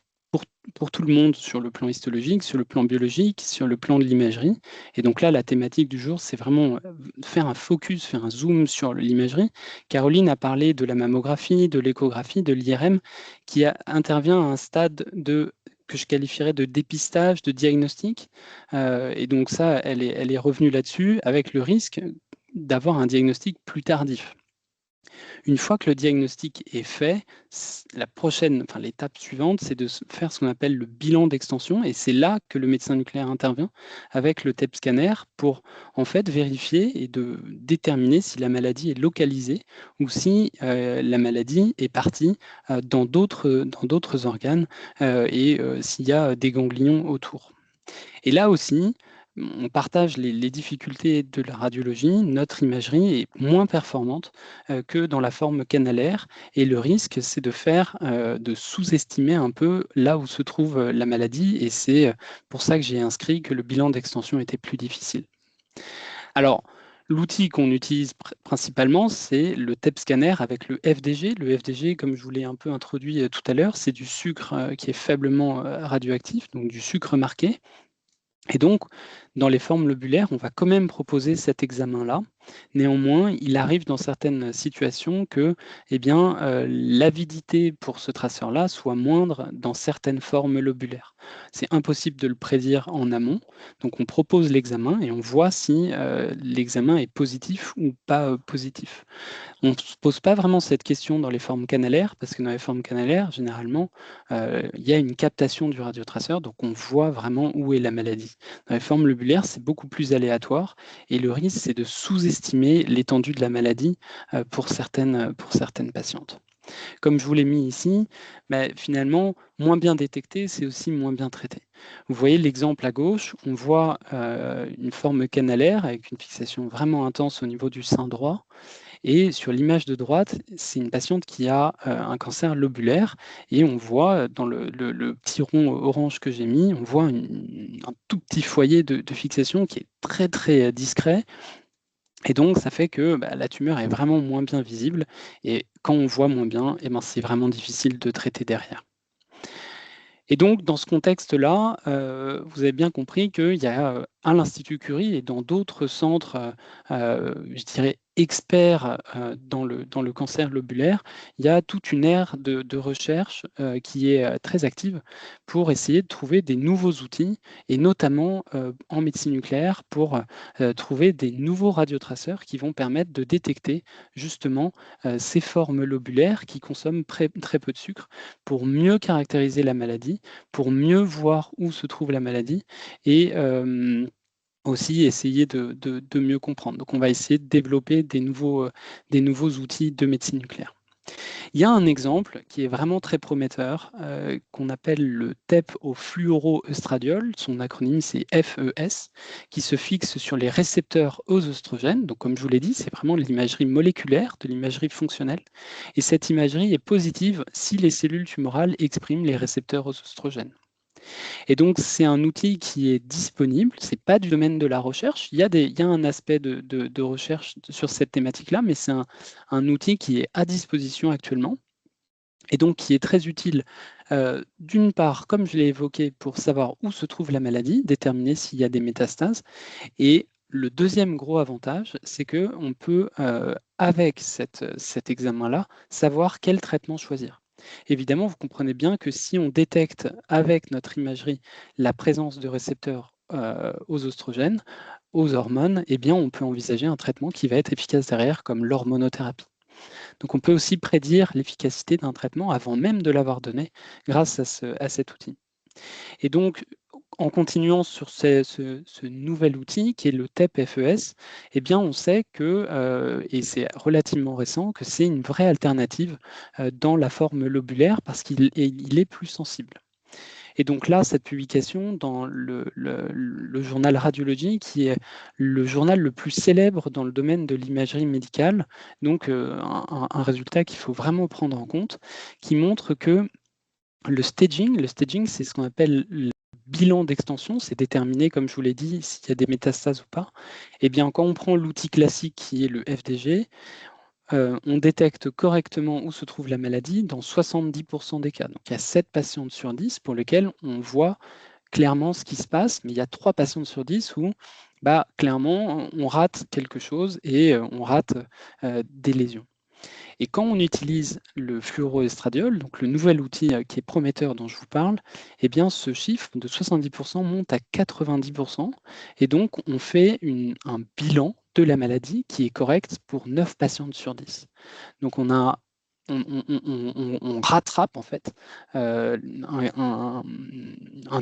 pour tout le monde sur le plan histologique, sur le plan biologique, sur le plan de l'imagerie. Et donc là, la thématique du jour, c'est vraiment faire un focus, faire un zoom sur l'imagerie. Caroline a parlé de la mammographie, de l'échographie, de l'IRM, qui intervient à un stade que je qualifierais de dépistage, de diagnostic. Et donc ça, elle est revenue là-dessus avec le risque d'avoir un diagnostic plus tardif. Une fois que le diagnostic est fait, l'étape suivante, c'est de faire ce qu'on appelle le bilan d'extension, et c'est là que le médecin nucléaire intervient avec le TEP scanner pour en fait vérifier et de déterminer si la maladie est localisée ou si la maladie est partie dans d'autres organes et s'il y a des ganglions autour. Et là aussi, on partage les difficultés de la radiologie. Notre imagerie est moins performante que dans la forme canalaire. Et le risque, c'est de sous-estimer un peu là où se trouve la maladie. Et c'est pour ça que j'ai inscrit que le bilan d'extension était plus difficile. Alors, l'outil qu'on utilise principalement, c'est le TEP scanner avec le FDG. Le FDG, comme je vous l'ai un peu introduit tout à l'heure, c'est du sucre qui est faiblement radioactif, donc du sucre marqué. Et donc, dans les formes lobulaires, on va quand même proposer cet examen-là. Néanmoins, il arrive dans certaines situations que l'avidité pour ce traceur-là soit moindre dans certaines formes lobulaires. C'est impossible de le prédire en amont. Donc, on propose l'examen et on voit si l'examen est positif ou pas positif. On ne se pose pas vraiment cette question dans les formes canalaires, parce que dans les formes canalaires, généralement, il y a une captation du radiotraceur, donc on voit vraiment où est la maladie. Dans les formes lobulaires, c'est beaucoup plus aléatoire, et le risque, c'est de sous-estimer l'étendue de la maladie pour certaines patientes. Comme je vous l'ai mis ici, finalement, moins bien détecté, c'est aussi moins bien traité. Vous voyez l'exemple à gauche, on voit une forme canalaire avec une fixation vraiment intense au niveau du sein droit. Et sur l'image de droite, c'est une patiente qui a un cancer lobulaire et on voit dans le petit rond orange que j'ai mis, on voit un tout petit foyer de fixation qui est très très discret. Et donc, ça fait que la tumeur est vraiment moins bien visible. Et quand on voit moins bien, c'est vraiment difficile de traiter derrière. Et donc, dans ce contexte-là, vous avez bien compris qu'il y a à l'Institut Curie et dans d'autres centres, je dirais, experts dans le cancer lobulaire, il y a toute une aire de recherche qui est très active pour essayer de trouver des nouveaux outils, et notamment en médecine nucléaire, pour trouver des nouveaux radiotraceurs qui vont permettre de détecter justement ces formes lobulaires qui consomment très peu de sucre pour mieux caractériser la maladie, pour mieux voir où se trouve la maladie et aussi essayer de mieux comprendre. Donc on va essayer de développer des nouveaux outils de médecine nucléaire. Il y a un exemple qui est vraiment très prometteur, qu'on appelle le TEP au fluoroestradiol, son acronyme c'est FES, qui se fixe sur les récepteurs aux oestrogènes. Donc comme je vous l'ai dit, c'est vraiment de l'imagerie moléculaire, de l'imagerie fonctionnelle. Et cette imagerie est positive si les cellules tumorales expriment les récepteurs aux oestrogènes. Et donc, c'est un outil qui est disponible. Ce n'est pas du domaine de la recherche. Il y a un aspect de recherche sur cette thématique-là, mais c'est un outil qui est à disposition actuellement et donc qui est très utile, d'une part, comme je l'ai évoqué, pour savoir où se trouve la maladie, déterminer s'il y a des métastases. Et le deuxième gros avantage, c'est qu'on peut, avec cet examen-là, savoir quel traitement choisir. Évidemment, vous comprenez bien que si on détecte avec notre imagerie la présence de récepteurs aux oestrogènes, aux hormones, on peut envisager un traitement qui va être efficace derrière, comme l'hormonothérapie. Donc on peut aussi prédire l'efficacité d'un traitement avant même de l'avoir donné grâce à cet outil. Et donc, en continuant sur ce nouvel outil qui est le TEP-FES, on sait que, et c'est relativement récent, que c'est une vraie alternative dans la forme lobulaire parce qu'il est plus sensible. Et donc là, cette publication dans le journal Radiology, qui est le journal le plus célèbre dans le domaine de l'imagerie médicale, donc un résultat qu'il faut vraiment prendre en compte, qui montre que le staging, c'est ce qu'on appelle le bilan d'extension, c'est déterminer, comme je vous l'ai dit, s'il y a des métastases ou pas. Quand on prend l'outil classique qui est le FDG, on détecte correctement où se trouve la maladie dans 70% des cas. Donc il y a 7 patientes sur 10 pour lesquelles on voit clairement ce qui se passe, mais il y a 3 patientes sur 10 où clairement on rate quelque chose et on rate des lésions. Et quand on utilise le fluoroestradiol, donc le nouvel outil qui est prometteur dont je vous parle, eh bien ce chiffre de 70% monte à 90%. Et donc on fait un bilan de la maladie qui est correct pour 9 patientes sur 10. Donc on rattrape en fait un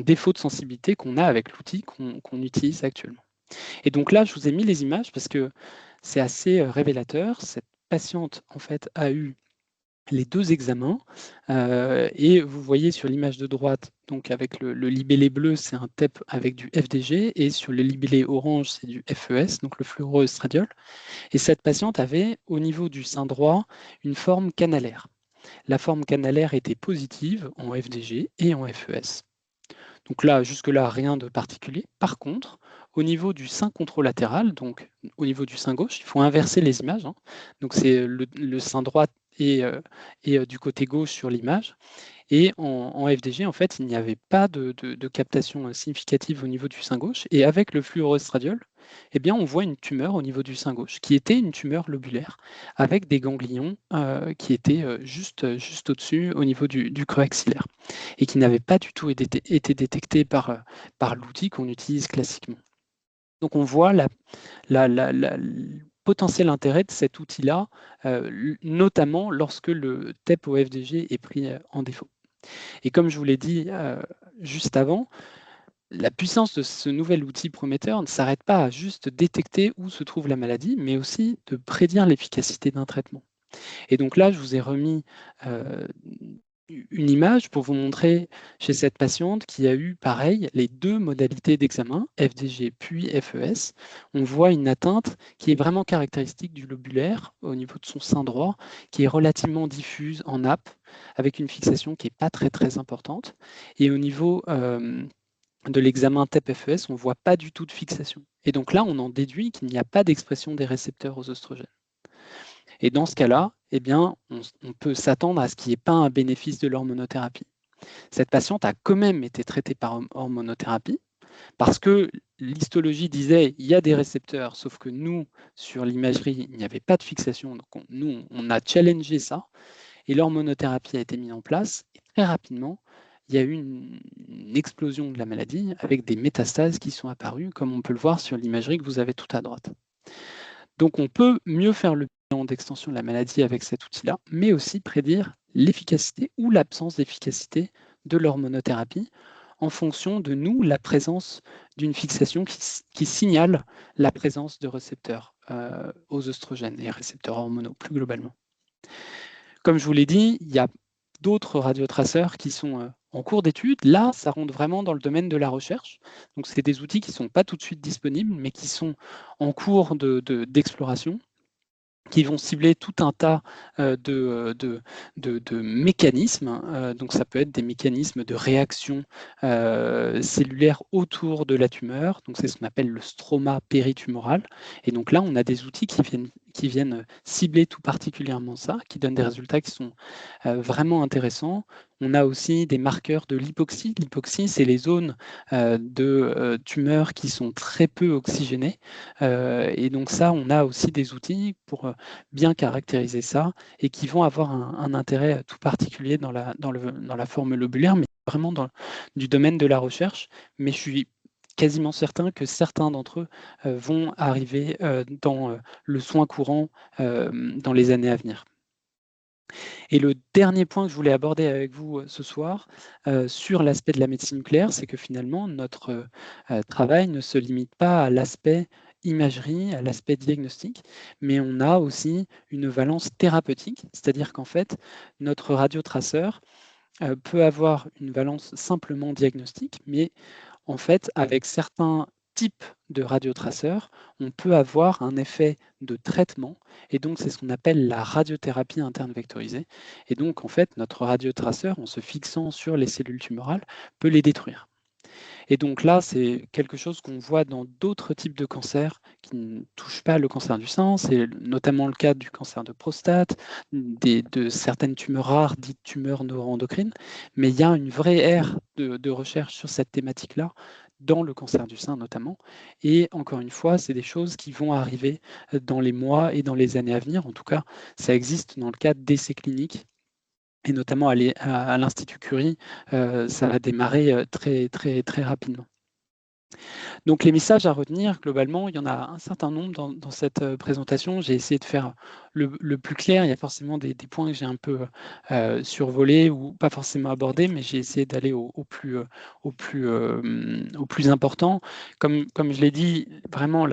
défaut de sensibilité qu'on a avec l'outil qu'on utilise actuellement. Et donc là, je vous ai mis les images parce que c'est assez révélateur. Cette patiente, en fait, a eu les 2 examens et vous voyez sur l'image de droite, donc avec le libellé bleu, c'est un TEP avec du FDG et sur le libellé orange, c'est du FES, donc le fluoroestradiol. Et cette patiente avait, au niveau du sein droit, une forme canalaire. La forme canalaire était positive en FDG et en FES. Donc là, jusque-là, rien de particulier. Par contre, au niveau du sein contralatéral, donc au niveau du sein gauche, il faut inverser les images. Donc c'est le sein droit et du côté gauche sur l'image. Et en FDG, en fait, il n'y avait pas de captation significative au niveau du sein gauche. Et avec le fluoroestradiol, eh bien, on voit une tumeur au niveau du sein gauche, qui était une tumeur lobulaire, avec des ganglions qui étaient juste au-dessus, au niveau du creux axillaire, et qui n'avaient pas du tout été détectés par l'outil qu'on utilise classiquement. Donc on voit le potentiel intérêt de cet outil-là, notamment lorsque le TEP au FDG est pris en défaut. Et comme je vous l'ai dit juste avant, la puissance de ce nouvel outil prometteur ne s'arrête pas à juste détecter où se trouve la maladie, mais aussi de prédire l'efficacité d'un traitement. Et donc là, je vous ai remis une image pour vous montrer chez cette patiente qui a eu, pareil, les 2 modalités d'examen, FDG puis FES. On voit une atteinte qui est vraiment caractéristique du lobulaire au niveau de son sein droit, qui est relativement diffuse en nappe, avec une fixation qui n'est pas très très importante. Et au niveau de l'examen TEP-FES, on ne voit pas du tout de fixation. Et donc là, on en déduit qu'il n'y a pas d'expression des récepteurs aux oestrogènes. Et dans ce cas-là, eh bien, on peut s'attendre à ce qu'il n'y ait pas un bénéfice de l'hormonothérapie. Cette patiente a quand même été traitée par hormonothérapie parce que l'histologie disait il y a des récepteurs, sauf que nous, sur l'imagerie, il n'y avait pas de fixation. Donc nous, on a challengé ça et l'hormonothérapie a été mise en place. Et très rapidement, il y a eu une explosion de la maladie avec des métastases qui sont apparues, comme on peut le voir sur l'imagerie que vous avez tout à droite. Donc on peut mieux faire le bilan d'extension de la maladie avec cet outil-là, mais aussi prédire l'efficacité ou l'absence d'efficacité de l'hormonothérapie en fonction de nous, la présence d'une fixation qui signale la présence de récepteurs aux oestrogènes et récepteurs hormonaux plus globalement. Comme je vous l'ai dit, il y a d'autres radiotraceurs qui sont en cours d'étude. Là, ça rentre vraiment dans le domaine de la recherche. Donc, c'est des outils qui ne sont pas tout de suite disponibles, mais qui sont en cours d'exploration, qui vont cibler tout un tas de mécanismes. Donc, ça peut être des mécanismes de réaction cellulaire autour de la tumeur. Donc, c'est ce qu'on appelle le stroma péritumoral. Et donc là, on a des outils qui viennent cibler tout particulièrement ça, qui donnent des résultats qui sont vraiment intéressants. On a aussi des marqueurs de l'hypoxie. L'hypoxie, c'est les zones de tumeurs qui sont très peu oxygénées. Et donc ça, on a aussi des outils pour bien caractériser ça et qui vont avoir un intérêt tout particulier dans la forme lobulaire, mais vraiment du domaine de la recherche. Mais je suis quasiment certain que certains d'entre eux vont arriver dans le soin courant dans les années à venir. Et le dernier point que je voulais aborder avec vous ce soir sur l'aspect de la médecine nucléaire, c'est que finalement, notre travail ne se limite pas à l'aspect imagerie, à l'aspect diagnostic, mais on a aussi une valence thérapeutique, c'est-à-dire qu'en fait, notre radiotraceur peut avoir une valence simplement diagnostique, mais en fait, avec certains types de radiotraceurs, on peut avoir un effet de traitement, et donc c'est ce qu'on appelle la radiothérapie interne vectorisée. Et donc, en fait, notre radiotraceur, en se fixant sur les cellules tumorales, peut les détruire. Et donc là, c'est quelque chose qu'on voit dans d'autres types de cancers qui ne touchent pas le cancer du sein. C'est notamment le cas du cancer de prostate, de certaines tumeurs rares, dites tumeurs neuroendocrines. Mais il y a une vraie ère de recherche sur cette thématique-là, dans le cancer du sein notamment. Et encore une fois, c'est des choses qui vont arriver dans les mois et dans les années à venir. En tout cas, ça existe dans le cadre d'essais cliniques. Et notamment à l'Institut Curie, ça va démarrer très, très, très rapidement. Donc les messages à retenir, globalement, il y en a un certain nombre dans cette présentation. J'ai essayé de faire le plus clair. Il y a forcément des points que j'ai un peu survolés ou pas forcément abordés, mais j'ai essayé d'aller au plus important. Comme je l'ai dit, vraiment,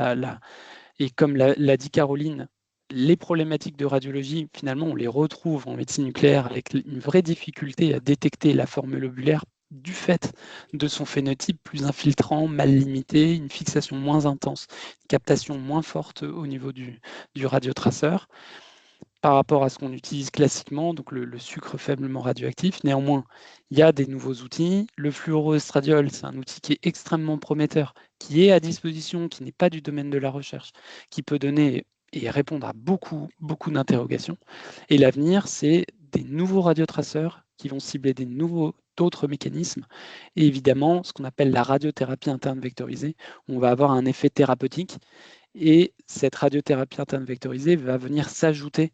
et comme l'a dit Caroline, les problématiques de radiologie, finalement, on les retrouve en médecine nucléaire avec une vraie difficulté à détecter la forme lobulaire du fait de son phénotype plus infiltrant, mal limité, une fixation moins intense, une captation moins forte au niveau du radiotraceur par rapport à ce qu'on utilise classiquement, donc le sucre faiblement radioactif. Néanmoins, il y a des nouveaux outils. Le fluoroestradiol, c'est un outil qui est extrêmement prometteur, qui est à disposition, qui n'est pas du domaine de la recherche, qui peut donner et répondre à beaucoup, beaucoup d'interrogations. Et l'avenir, c'est des nouveaux radiotraceurs qui vont cibler d'autres mécanismes. Et évidemment, ce qu'on appelle la radiothérapie interne vectorisée, on va avoir un effet thérapeutique. Et cette radiothérapie interne vectorisée va venir s'ajouter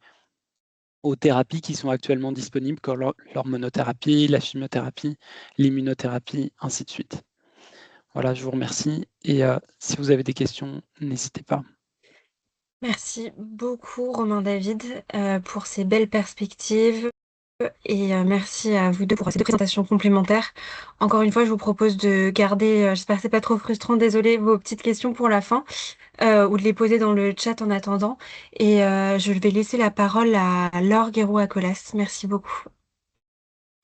aux thérapies qui sont actuellement disponibles, comme l'hormonothérapie, la chimiothérapie, l'immunothérapie, ainsi de suite. Voilà, je vous remercie. Et si vous avez des questions, n'hésitez pas. Merci beaucoup, Romain David, pour ces belles perspectives. Et merci à vous deux pour ces deux présentations complémentaires. Encore une fois, je vous propose de garder, j'espère que c'est pas trop frustrant, désolé, vos petites questions pour la fin, ou de les poser dans le chat en attendant. Et je vais laisser la parole à Laure Guéroult-Acolas. Merci beaucoup.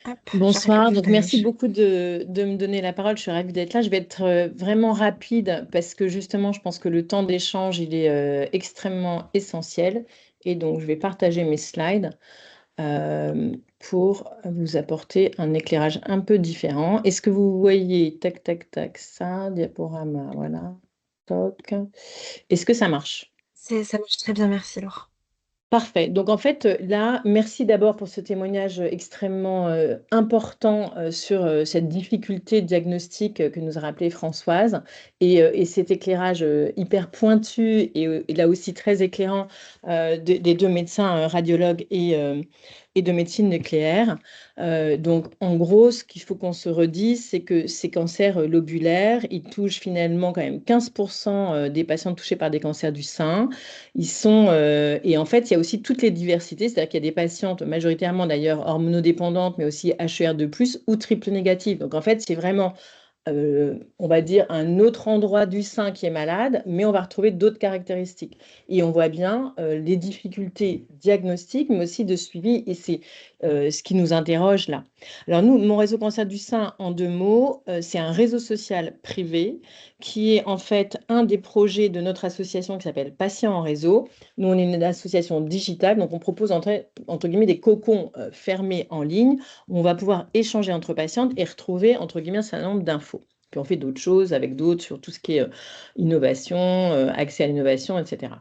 Hop, Bonsoir, j'arrête le donc merci partage. beaucoup de me donner la parole, je suis ravie d'être là. Je vais être vraiment rapide parce que justement, je pense que le temps d'échange, il est extrêmement essentiel. Et donc, je vais partager mes slides pour vous apporter un éclairage un peu différent. Est-ce que vous voyez, tac, tac, tac, ça, diaporama, voilà, toc. Est-ce que ça marche? Ça marche très bien, merci Laure. Parfait. Donc en fait, là, merci d'abord pour ce témoignage extrêmement important sur cette difficulté diagnostique que nous a rappelé Françoise et cet éclairage hyper pointu et là aussi très éclairant des deux médecins radiologues et de médecine nucléaire. Donc en gros, ce qu'il faut qu'on se redise, c'est que ces cancers lobulaires, ils touchent finalement quand même 15% des patients touchés par des cancers du sein. Ils sont, et en fait, il y a aussi toutes les diversités, c'est-à-dire qu'il y a des patientes, majoritairement d'ailleurs hormonodépendantes, mais aussi HER2+, ou triple négative. Donc en fait, c'est vraiment, on va dire, un autre endroit du sein qui est malade, mais on va retrouver d'autres caractéristiques. Et on voit bien les difficultés diagnostiques, mais aussi de suivi, et c'est ce qui nous interroge là. Alors nous, mon réseau cancer du sein, en 2 mots, c'est un réseau social privé qui est en fait un des projets de notre association qui s'appelle Patients en réseau. Nous, on est une association digitale, donc on propose entre guillemets des cocons fermés en ligne où on va pouvoir échanger entre patientes et retrouver entre guillemets un certain nombre d'infos. Puis on fait d'autres choses avec d'autres sur tout ce qui est innovation, accès à l'innovation, etc.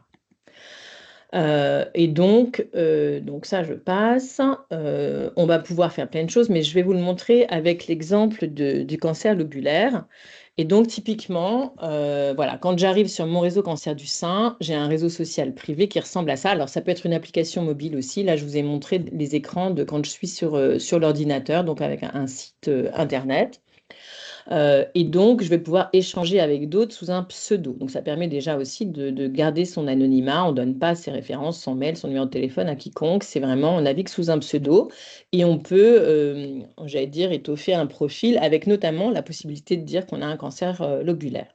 Et donc ça, je passe. On va pouvoir faire plein de choses, mais je vais vous le montrer avec l'exemple du cancer lobulaire. Et donc, typiquement, voilà, quand j'arrive sur mon réseau cancer du sein, j'ai un réseau social privé qui ressemble à ça. Alors, ça peut être une application mobile aussi. Là, je vous ai montré les écrans de quand je suis sur l'ordinateur, donc avec un site Internet. Et donc, je vais pouvoir échanger avec d'autres sous un pseudo. Donc, ça permet déjà aussi de garder son anonymat. On ne donne pas ses références, son mail, son numéro de téléphone à quiconque. C'est vraiment, on navigue sous un pseudo et on peut, j'allais dire, étoffer un profil avec notamment la possibilité de dire qu'on a un cancer lobulaire.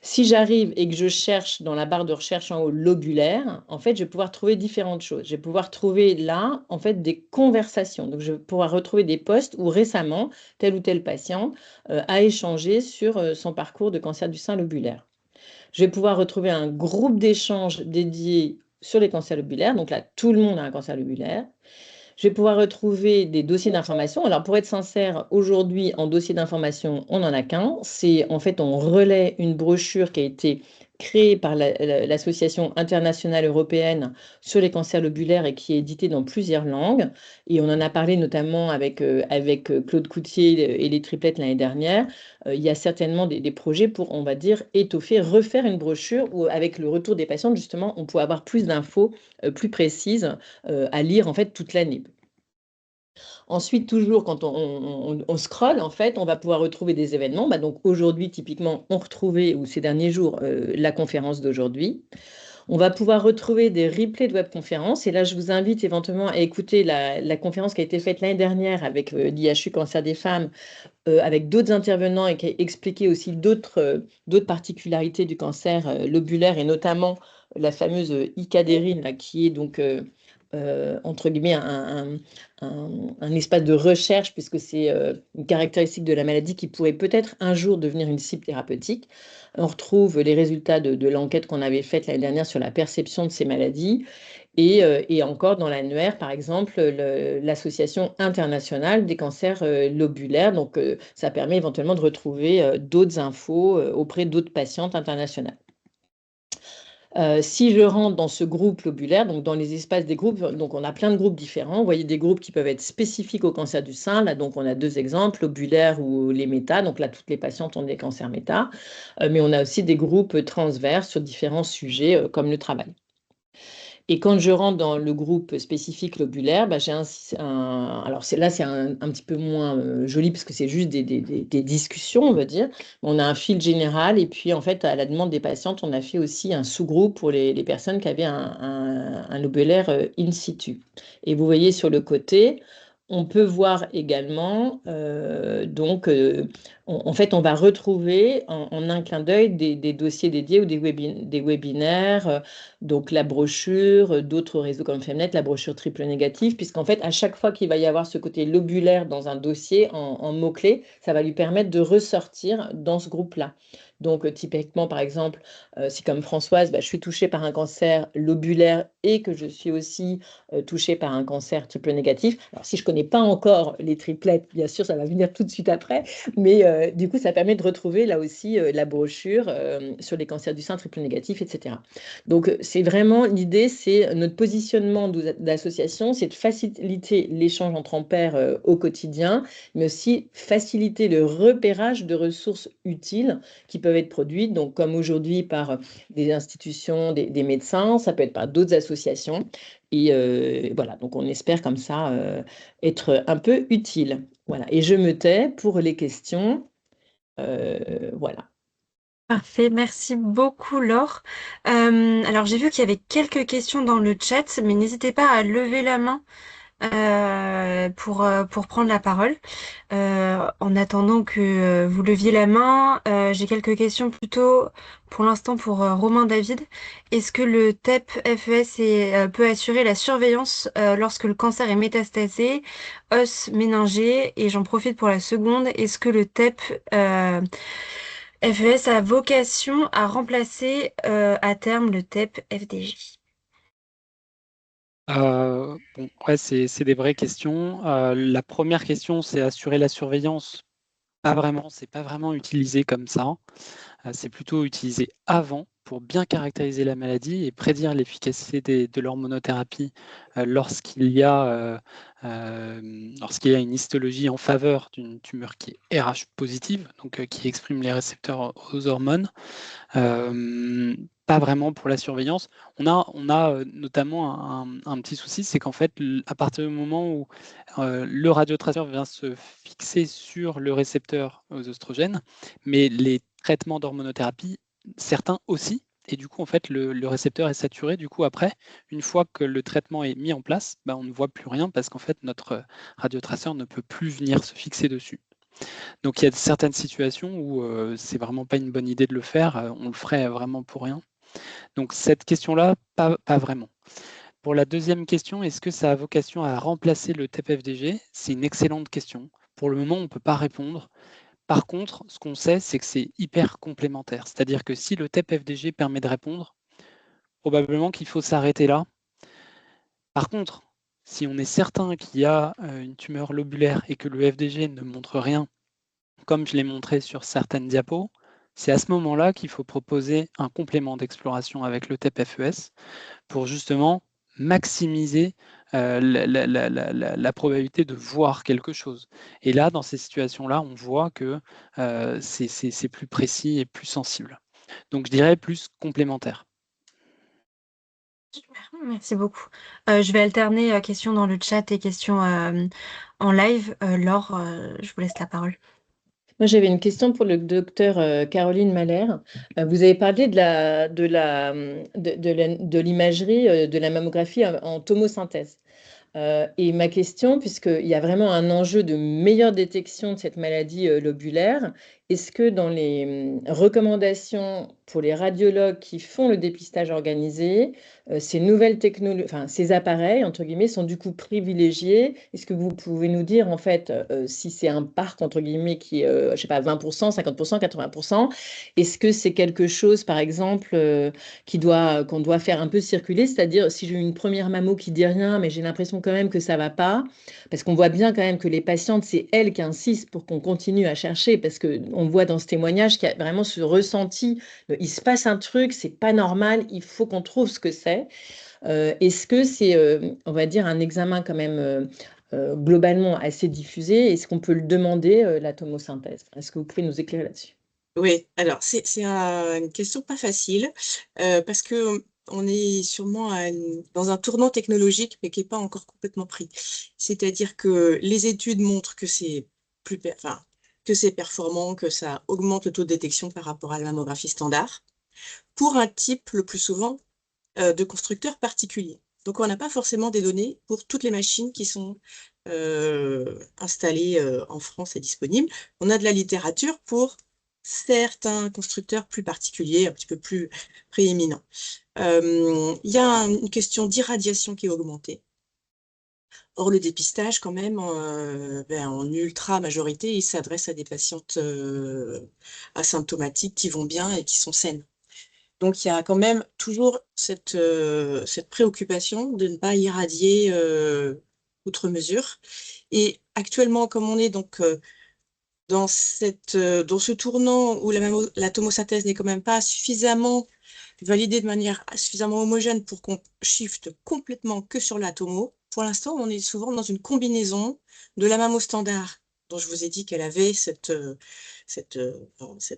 Si j'arrive et que je cherche dans la barre de recherche en haut lobulaire, en fait, je vais pouvoir trouver différentes choses. Je vais pouvoir trouver là, en fait, des conversations. Donc, je vais pouvoir retrouver des posts où récemment, tel ou tel patient a échangé sur son parcours de cancer du sein lobulaire. Je vais pouvoir retrouver un groupe d'échange dédié sur les cancers lobulaires. Donc là, tout le monde a un cancer lobulaire. Je vais pouvoir retrouver des dossiers d'information. Alors, pour être sincère, aujourd'hui, en dossier d'information, on n'en a qu'un. C'est en fait, on relaie une brochure qui a été créée par l'Association internationale européenne sur les cancers lobulaires et qui est éditée dans plusieurs langues. Et on en a parlé notamment avec Claude Coutier et les triplettes l'année dernière. Il y a certainement des projets pour, on va dire, étoffer, refaire une brochure où, avec le retour des patientes, justement, on peut avoir plus d'infos plus précises à lire en fait toute l'année. Ensuite, toujours quand on scrolle, en fait, on va pouvoir retrouver des événements. Donc aujourd'hui, typiquement, on retrouvait, ou ces derniers jours, la conférence d'aujourd'hui. On va pouvoir retrouver des replays de webconférences. Et là, je vous invite éventuellement à écouter la conférence qui a été faite l'année dernière avec l'IHU Cancer des femmes, avec d'autres intervenants et qui a expliqué aussi d'autres particularités du cancer lobulaire et notamment la fameuse icadérine, là, qui est donc entre guillemets un espace de recherche, puisque c'est une caractéristique de la maladie qui pourrait peut-être un jour devenir une cible thérapeutique. On retrouve les résultats de l'enquête qu'on avait faite l'année dernière sur la perception de ces maladies. Et encore dans l'annuaire, par exemple, l'Association internationale des cancers lobulaires. Donc, ça permet éventuellement de retrouver d'autres infos auprès d'autres patientes internationales. Si je rentre dans ce groupe lobulaire, donc dans les espaces des groupes, donc on a plein de groupes différents. Vous voyez des groupes qui peuvent être spécifiques au cancer du sein. Là, donc on a 2 exemples, lobulaire ou les méta. Donc là, toutes les patientes ont des cancers méta. Mais on a aussi des groupes transverses sur différents sujets comme le travail. Et quand je rentre dans le groupe spécifique lobulaire, j'ai alors là, c'est un petit peu moins joli parce que c'est juste des discussions, on va dire. On a un fil général et puis en fait, à la demande des patientes, on a fait aussi un sous-groupe pour les personnes qui avaient un lobulaire in situ. Et vous voyez sur le côté, on peut voir également, en fait, on va retrouver en un clin d'œil des dossiers dédiés ou des webinaires, donc la brochure, d'autres réseaux comme Femnet, la brochure triple négative, puisqu'en fait, à chaque fois qu'il va y avoir ce côté lobulaire dans un dossier en mots-clés, ça va lui permettre de ressortir dans ce groupe-là. Donc, typiquement, par exemple, si comme Françoise, je suis touchée par un cancer lobulaire et que je suis aussi touchée par un cancer triple négatif. Alors, si je ne connais pas encore les triplettes, bien sûr, ça va venir tout de suite après, mais du coup, ça permet de retrouver là aussi la brochure sur les cancers du sein triple négatif, etc. Donc, c'est vraiment l'idée, c'est notre positionnement d'association, c'est de faciliter l'échange entre pairs au quotidien, mais aussi faciliter le repérage de ressources utiles qui peuvent être produites, donc comme aujourd'hui par des institutions, des médecins, ça peut être par d'autres associations. Et voilà, donc on espère comme ça être un peu utile. Voilà, et je me tais pour les questions. Voilà. Parfait, merci beaucoup Laure. Alors j'ai vu qu'il y avait quelques questions dans le chat, mais n'hésitez pas à lever la main pour prendre la parole. En attendant que vous leviez la main, j'ai quelques questions plutôt pour l'instant pour Romain David. Est-ce que le TEP-FES peut assurer la surveillance lorsque le cancer est métastasé, os méningé? Et j'en profite pour la seconde. Est-ce que le TEP-FES a vocation à remplacer à terme le TEP-FDJ? Bon, ouais, c'est des vraies questions. La première question, c'est assurer la surveillance. Pas vraiment, c'est pas vraiment utilisé comme ça. C'est plutôt utilisé avant pour bien caractériser la maladie et prédire l'efficacité de l'hormonothérapie lorsqu'il y a une histologie en faveur d'une tumeur qui est RH positive, donc qui exprime les récepteurs aux hormones. Pas vraiment pour la surveillance. On a notamment un petit souci, c'est qu'en fait, à partir du moment où le radiotraceur vient se fixer sur le récepteur aux oestrogènes, mais les traitements d'hormonothérapie, certains aussi, et du coup, en fait, le récepteur est saturé. Du coup, après, une fois que le traitement est mis en place, on ne voit plus rien parce qu'en fait, notre radiotraceur ne peut plus venir se fixer dessus. Donc il y a certaines situations où c'est vraiment pas une bonne idée de le faire, on le ferait vraiment pour rien. Donc cette question-là, pas vraiment. Pour la deuxième question, est-ce que ça a vocation à remplacer le TEP-FDG? C'est une excellente question. Pour le moment, on ne peut pas répondre. Par contre, ce qu'on sait, c'est que c'est hyper complémentaire. C'est-à-dire que si le TEP-FDG permet de répondre, probablement qu'il faut s'arrêter là. Par contre, Si on est certain qu'il y a une tumeur lobulaire et que le FDG ne montre rien, comme je l'ai montré sur certaines diapos, c'est à ce moment-là qu'il faut proposer un complément d'exploration avec le TEP-FES pour justement maximiser la probabilité de voir quelque chose. Et là, dans ces situations-là, on voit que c'est plus précis et plus sensible. Donc, je dirais plus complémentaire. Super, merci beaucoup. Je vais alterner questions dans le chat et questions en live. Laure, je vous laisse la parole. Moi, j'avais une question pour le docteur Caroline Mahler. Vous avez parlé de l'imagerie, de la mammographie en tomosynthèse. Et ma question, puisqu'il y a vraiment un enjeu de meilleure détection de cette maladie lobulaire, est-ce que dans les recommandations pour les radiologues qui font le dépistage organisé, ces nouvelles technologies, enfin ces appareils, entre guillemets, sont du coup privilégiés? Est-ce que vous pouvez nous dire, en fait, si c'est un parc, entre guillemets, qui est, je sais pas, 20%, 50%, 80%, est-ce que c'est quelque chose, par exemple, qu'on doit faire un peu circuler, c'est-à-dire si j'ai une première mammo qui dit rien, mais j'ai l'impression quand même que ça va pas, parce qu'on voit bien quand même que les patientes, c'est elles qui insistent pour qu'on continue à chercher, parce qu'on voit dans ce témoignage qu'il y a vraiment ce ressenti, il se passe un truc, c'est pas normal, il faut qu'on trouve ce que c'est. Est-ce que c'est, on va dire, un examen quand même globalement assez diffusé? Est-ce qu'on peut le demander, la tomosynthèse? Est-ce que vous pouvez nous éclairer là-dessus? Oui, alors c'est une question pas facile parce que on est sûrement dans un tournant technologique, mais qui n'est pas encore complètement pris. C'est-à-dire que les études montrent que c'est enfin, que c'est performant, que ça augmente le taux de détection par rapport à la mammographie standard, pour un type, le plus souvent, de constructeurs particuliers. Donc, on n'a pas forcément des données pour toutes les machines qui sont installées en France et disponibles. On a de la littérature pour certains constructeurs plus particuliers, un petit peu plus prééminents. Il y a une question d'irradiation qui est augmentée. Or, le dépistage, quand même, en ultra majorité, il s'adresse à des patientes asymptomatiques qui vont bien et qui sont saines. Donc, il y a quand même toujours cette préoccupation de ne pas irradier outre mesure. Et actuellement, comme on est donc dans ce tournant où la tomosynthèse n'est quand même pas suffisamment validée de manière suffisamment homogène pour qu'on shift complètement que sur la tomo, pour l'instant, on est souvent dans une combinaison de la mammo standard, dont je vous ai dit qu'elle avait cette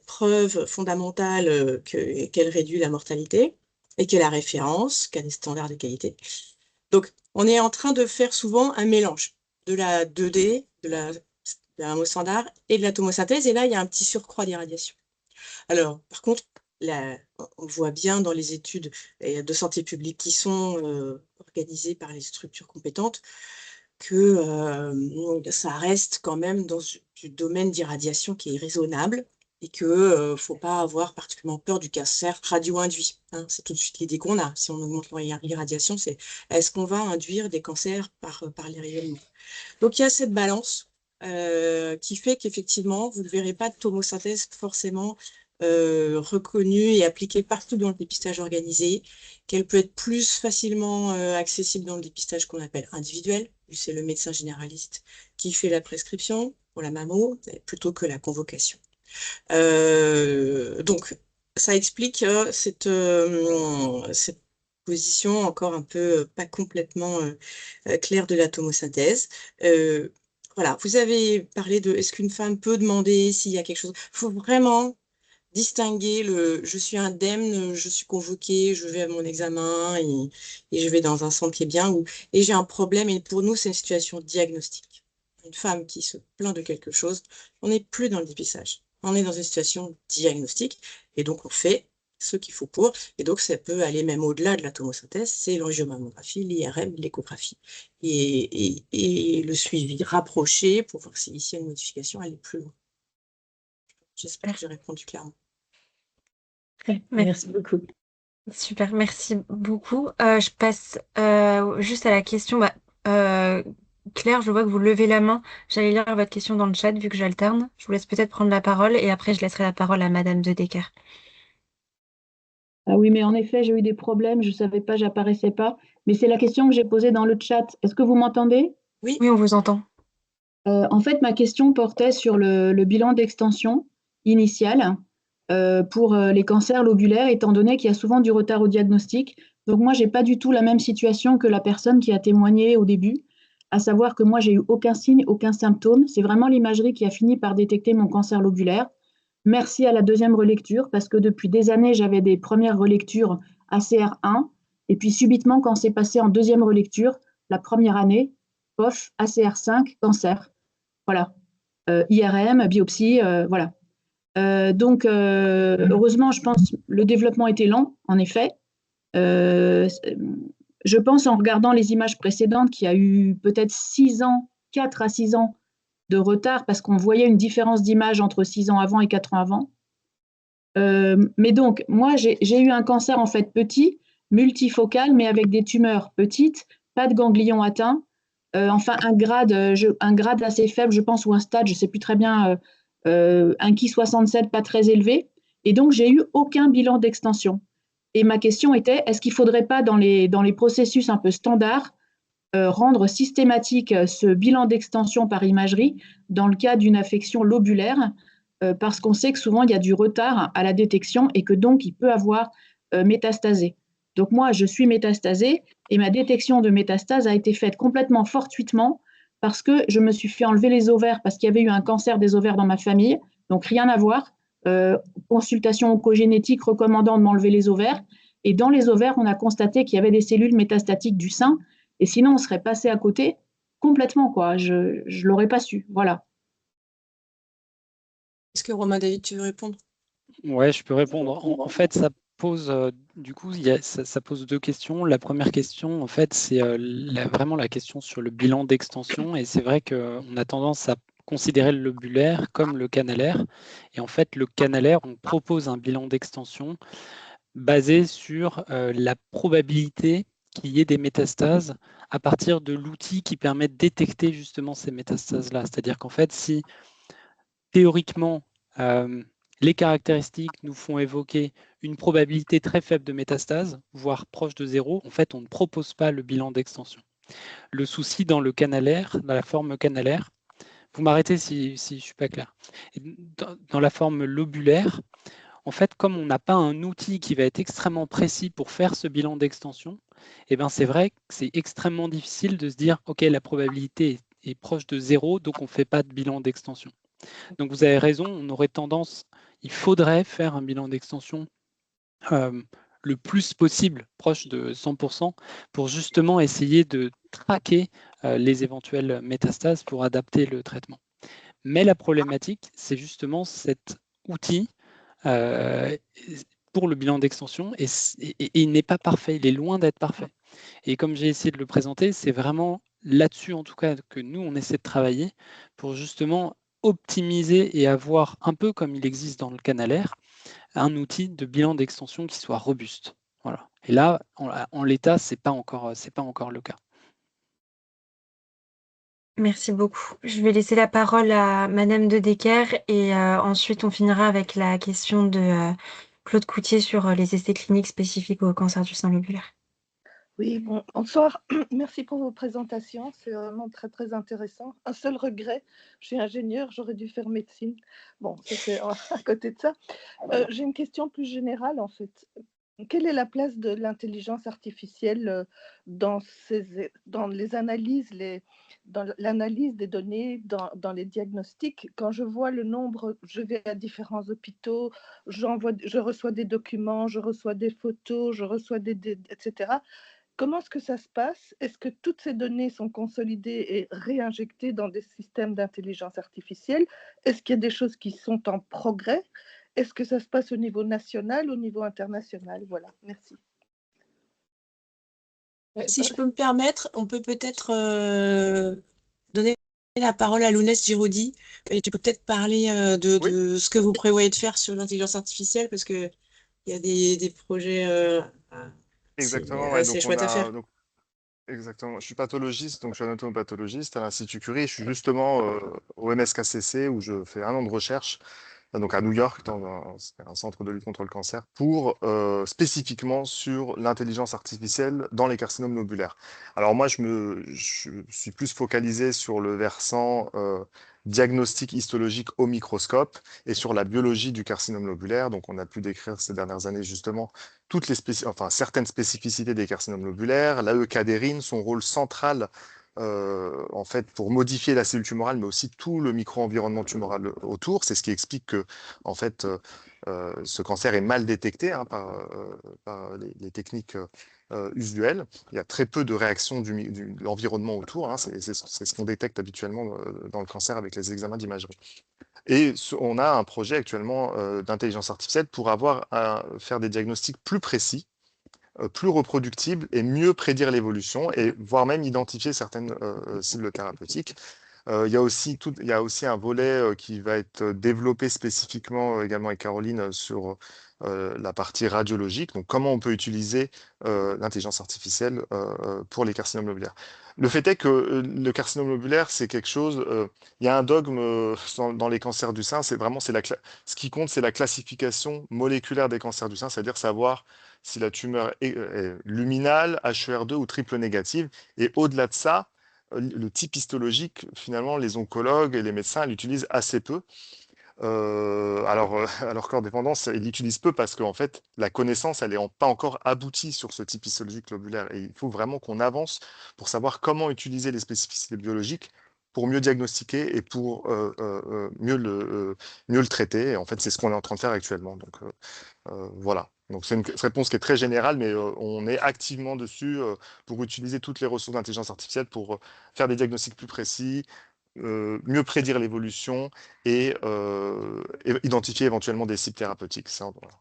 preuve fondamentale qu'elle réduit la mortalité et qu'elle a référence, qu'elle est standard de qualité. Donc, on est en train de faire souvent un mélange de la 2D, de la mammo standard et de la tomosynthèse. Et là, il y a un petit surcroît d'irradiation. Alors, par contre, on voit bien dans les études de santé publique qui sont organisées par les structures compétentes que ça reste quand même dans du domaine d'irradiation qui est raisonnable et qu'il ne faut pas avoir particulièrement peur du cancer radio-induit. Hein. C'est tout de suite l'idée qu'on a. Si on augmente l'irradiation, c'est est-ce qu'on va induire des cancers par les rayonnements? Donc, il y a cette balance qui fait qu'effectivement, vous ne verrez pas de tomosynthèse forcément reconnue et appliquée partout dans le dépistage organisé, qu'elle peut être plus facilement accessible dans le dépistage qu'on appelle individuel. C'est le médecin généraliste qui fait la prescription pour la mammo plutôt que la convocation. Donc, ça explique cette position encore un peu pas complètement claire de la tomosynthèse. Voilà, vous avez parlé de est-ce qu'une femme peut demander s'il y a quelque chose. Il faut vraiment distinguer je suis indemne, je suis convoquée, je vais à mon examen et je vais dans un centre qui est bien et j'ai un problème. Et pour nous, c'est une situation diagnostique. Une femme qui se plaint de quelque chose, on n'est plus dans le dépistage. On est dans une situation diagnostique et donc on fait ce qu'il faut pour. Et donc ça peut aller même au-delà de la tomosynthèse, c'est l'angiomammographie, l'IRM, l'échographie et le suivi rapproché pour voir s'il y a une modification, aller plus loin. J'espère que j'ai répondu clairement. Merci beaucoup. Super, merci beaucoup. Je passe juste à la question. Claire, je vois que vous levez la main. J'allais lire votre question dans le chat vu que j'alterne. Je vous laisse peut-être prendre la parole et après je laisserai la parole à Madame De Decker. Ah oui, mais en effet, j'ai eu des problèmes, je ne savais pas, j'apparaissais pas. Mais c'est la question que j'ai posée dans le chat. Est-ce que vous m'entendez? Oui, Oui, on vous entend. En fait, ma question portait sur le bilan d'extension initial pour les cancers lobulaires, étant donné qu'il y a souvent du retard au diagnostic. Donc moi, j'ai pas du tout la même situation que la personne qui a témoigné au début, à savoir que moi, j'ai eu aucun signe, aucun symptôme. C'est vraiment l'imagerie qui a fini par détecter mon cancer lobulaire. Merci à la deuxième relecture, parce que depuis des années, j'avais des premières relectures ACR1, et puis subitement, quand c'est passé en deuxième relecture, la première année, pof, ACR5, cancer. Voilà. IRM, biopsie, voilà. Heureusement, je pense le développement était lent, en effet. Euh, je pense, en regardant les images précédentes, qu'il y a eu peut-être 6 ans, 4 à 6 ans de retard, parce qu'on voyait une différence d'image entre 6 ans avant et 4 ans avant. Mais donc, moi, j'ai eu un cancer, en fait, petit, multifocal, mais avec des tumeurs petites, pas de ganglions atteints, enfin, un grade assez faible, je pense, ou un stade, je ne sais plus très bien, un Ki 67 pas très élevé. Et donc, j'ai eu aucun bilan d'extension. Et ma question était, est-ce qu'il ne faudrait pas, dans les processus un peu standards, rendre systématique ce bilan d'extension par imagerie dans le cas d'une affection lobulaire, parce qu'on sait que souvent, il y a du retard à la détection et que donc, il peut avoir métastasé. Donc moi, je suis métastasée et ma détection de métastase a été faite complètement fortuitement parce que je me suis fait enlever les ovaires parce qu'il y avait eu un cancer des ovaires dans ma famille, donc rien à voir. Consultation oncogénétique recommandant de m'enlever les ovaires. Et dans les ovaires, on a constaté qu'il y avait des cellules métastatiques du sein. Et sinon, on serait passé à côté complètement, quoi. Je ne l'aurais pas su. Voilà. est-ce que Romain David, tu veux répondre? Ouais, je peux répondre. En fait, ça pose, du coup, ça pose deux questions. La première question, en fait, c'est vraiment la question sur le bilan d'extension. Et c'est vrai qu'on a tendance à considérer le lobulaire comme le canalaire. Et en fait, le canalaire, on propose un bilan d'extension basé sur la probabilité qu'il y ait des métastases à partir de l'outil qui permet de détecter justement ces métastases-là. C'est-à-dire qu'en fait, si théoriquement, les caractéristiques nous font évoquer une probabilité très faible de métastase, voire proche de zéro, en fait, on ne propose pas le bilan d'extension. Le souci dans le canalaire, dans la forme canalaire, vous m'arrêtez si je ne suis pas clair. Dans la forme lobulaire, en fait, comme on n'a pas un outil qui va être extrêmement précis pour faire ce bilan d'extension, eh ben c'est vrai que c'est extrêmement difficile de se dire, OK, la probabilité est proche de zéro, donc on ne fait pas de bilan d'extension. Donc vous avez raison, on aurait tendance, il faudrait faire un bilan d'extension le plus possible, proche de 100%, pour justement essayer de traquer les éventuelles métastases pour adapter le traitement. Mais la problématique, c'est justement cet outil pour le bilan d'extension et il n'est pas parfait, il est loin d'être parfait. Et comme j'ai essayé de le présenter, c'est vraiment là-dessus en tout cas que nous, on essaie de travailler pour justement optimiser et avoir un peu comme il existe dans le canalaire, un outil de bilan d'extension qui soit robuste. Voilà. Et là, en l'état, c'est pas encore le cas. Merci beaucoup. Je vais laisser la parole à Madame de Decker et ensuite on finira avec la question de Claude Coutier sur les essais cliniques spécifiques au cancer du sein lobulaire. Oui, bonsoir. Merci pour vos présentations. C'est vraiment très, très intéressant. Un seul regret, je suis ingénieure, j'aurais dû faire médecine. Bon, ça c'est à côté de ça. J'ai une question plus générale, en fait. Quelle est la place de l'intelligence artificielle dans les analyses, dans l'analyse des données, dans les diagnostics? Quand je vois le nombre, je vais à différents hôpitaux, je reçois des documents, je reçois des photos, je reçois etc. Comment est-ce que ça se passe? Est-ce que toutes ces données sont consolidées et réinjectées dans des systèmes d'intelligence artificielle? Est-ce qu'il y a des choses qui sont en progrès? Est-ce que ça se passe au niveau national, au niveau international? Voilà, merci. Si je peux me permettre, on peut peut-être donner la parole à Lounès Giraudy. Et tu peux peut-être parler de ce que vous prévoyez de faire sur l'intelligence artificielle, parce qu'il y a des projets Exactement, assez chouettes à faire. exactement. Je suis pathologiste, donc je suis anatomopathologiste à l'Institut Curie. Je suis justement au MSKCC où je fais 1 an de recherche donc à New York, c'est un centre de lutte contre le cancer, pour spécifiquement sur l'intelligence artificielle dans les carcinomes lobulaires. Alors moi, je suis plus focalisé sur le versant diagnostic histologique au microscope et sur la biologie du carcinome lobulaire. Donc on a pu décrire ces dernières années justement certaines spécificités des carcinomes lobulaires, l'AE-cadérine, son rôle central en fait, pour modifier la cellule tumorale, mais aussi tout le micro-environnement tumoral autour. C'est ce qui explique que, en fait, ce cancer est mal détecté par les techniques usuelles. Il y a très peu de réactions de l'environnement autour. Hein. C'est ce qu'on détecte habituellement dans le cancer avec les examens d'imagerie. Et on a un projet actuellement d'intelligence artificielle pour faire des diagnostics plus précis, plus reproductible et mieux prédire l'évolution et voire même identifier certaines cibles thérapeutiques. Il y a aussi un volet qui va être développé spécifiquement également avec Caroline sur la partie radiologique. Donc, comment on peut utiliser l'intelligence artificielle pour les carcinomes lobulaires. Le fait est que le carcinome lobulaire, c'est quelque chose. Il y a un dogme dans les cancers du sein. Ce qui compte, c'est la classification moléculaire des cancers du sein, c'est-à-dire savoir si la tumeur est luminale, HER2 ou triple négative. Et au-delà de ça, le type histologique, finalement, les oncologues et les médecins l'utilisent assez peu. Alors Corps Dépendance, ils l'utilisent peu parce qu'en fait, la connaissance, elle n'est pas encore aboutie sur ce type histologique lobulaire. Et il faut vraiment qu'on avance pour savoir comment utiliser les spécificités biologiques pour mieux diagnostiquer et pour mieux le traiter. Et en fait, c'est ce qu'on est en train de faire actuellement. Donc, voilà. Donc, c'est une réponse qui est très générale, mais on est activement dessus pour utiliser toutes les ressources d'intelligence artificielle pour faire des diagnostics plus précis, mieux prédire l'évolution et identifier éventuellement des cibles thérapeutiques. Ça, voilà.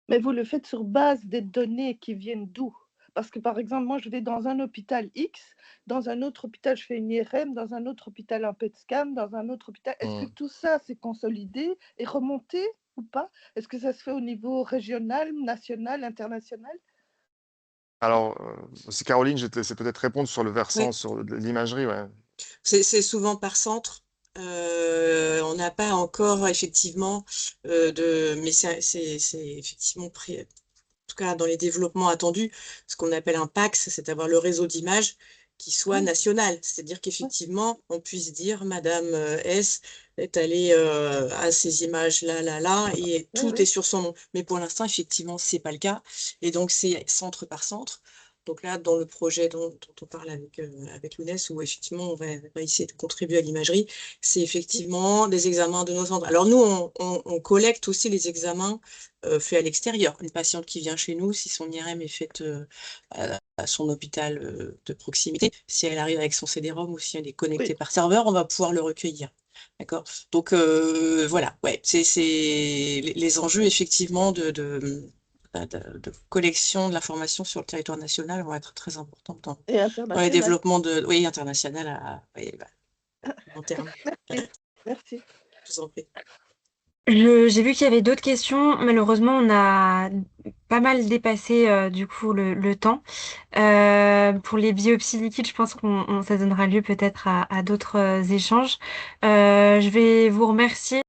Mais vous le faites sur base des données qui viennent d'où? Parce que, par exemple, moi, je vais dans un hôpital X, dans un autre hôpital, je fais une IRM, dans un autre hôpital, un PET scan, dans un autre hôpital. Est-ce que tout ça, c'est consolidé et remonté ou pas? Est-ce que ça se fait au niveau régional, national, international? Alors, si Caroline, c'est peut-être répondre sur le versant, Oui. sur l'imagerie, ouais. C'est souvent par centre. On n'a pas encore effectivement mais c'est effectivement en tout cas dans les développements attendus, ce qu'on appelle un PACS, c'est avoir le réseau d'images qui soit national. C'est-à-dire qu'effectivement, on puisse dire Madame S est allée à ces images là, et tout est sur son nom. Mais pour l'instant, effectivement, c'est pas le cas. Et donc, c'est centre par centre. Donc là, dans le projet dont on parle avec l'UNES, où effectivement on va essayer de contribuer à l'imagerie, c'est effectivement des examens de nos centres. Alors nous, on collecte aussi les examens faits à l'extérieur. Une patiente qui vient chez nous, si son IRM est faite à son hôpital de proximité, si elle arrive avec son CD-ROM ou si elle est connectée par serveur, on va pouvoir le recueillir. D'accord. Donc voilà, ouais, c'est les enjeux effectivement de collection de l'information sur le territoire national vont être très importants dans les développements international à long terme. Merci. Je vous en prie. J'ai vu qu'il y avait d'autres questions. Malheureusement, on a pas mal dépassé du coup le temps. Pour les biopsies liquides, je pense ça donnera lieu peut-être à d'autres échanges. Je vais vous remercier.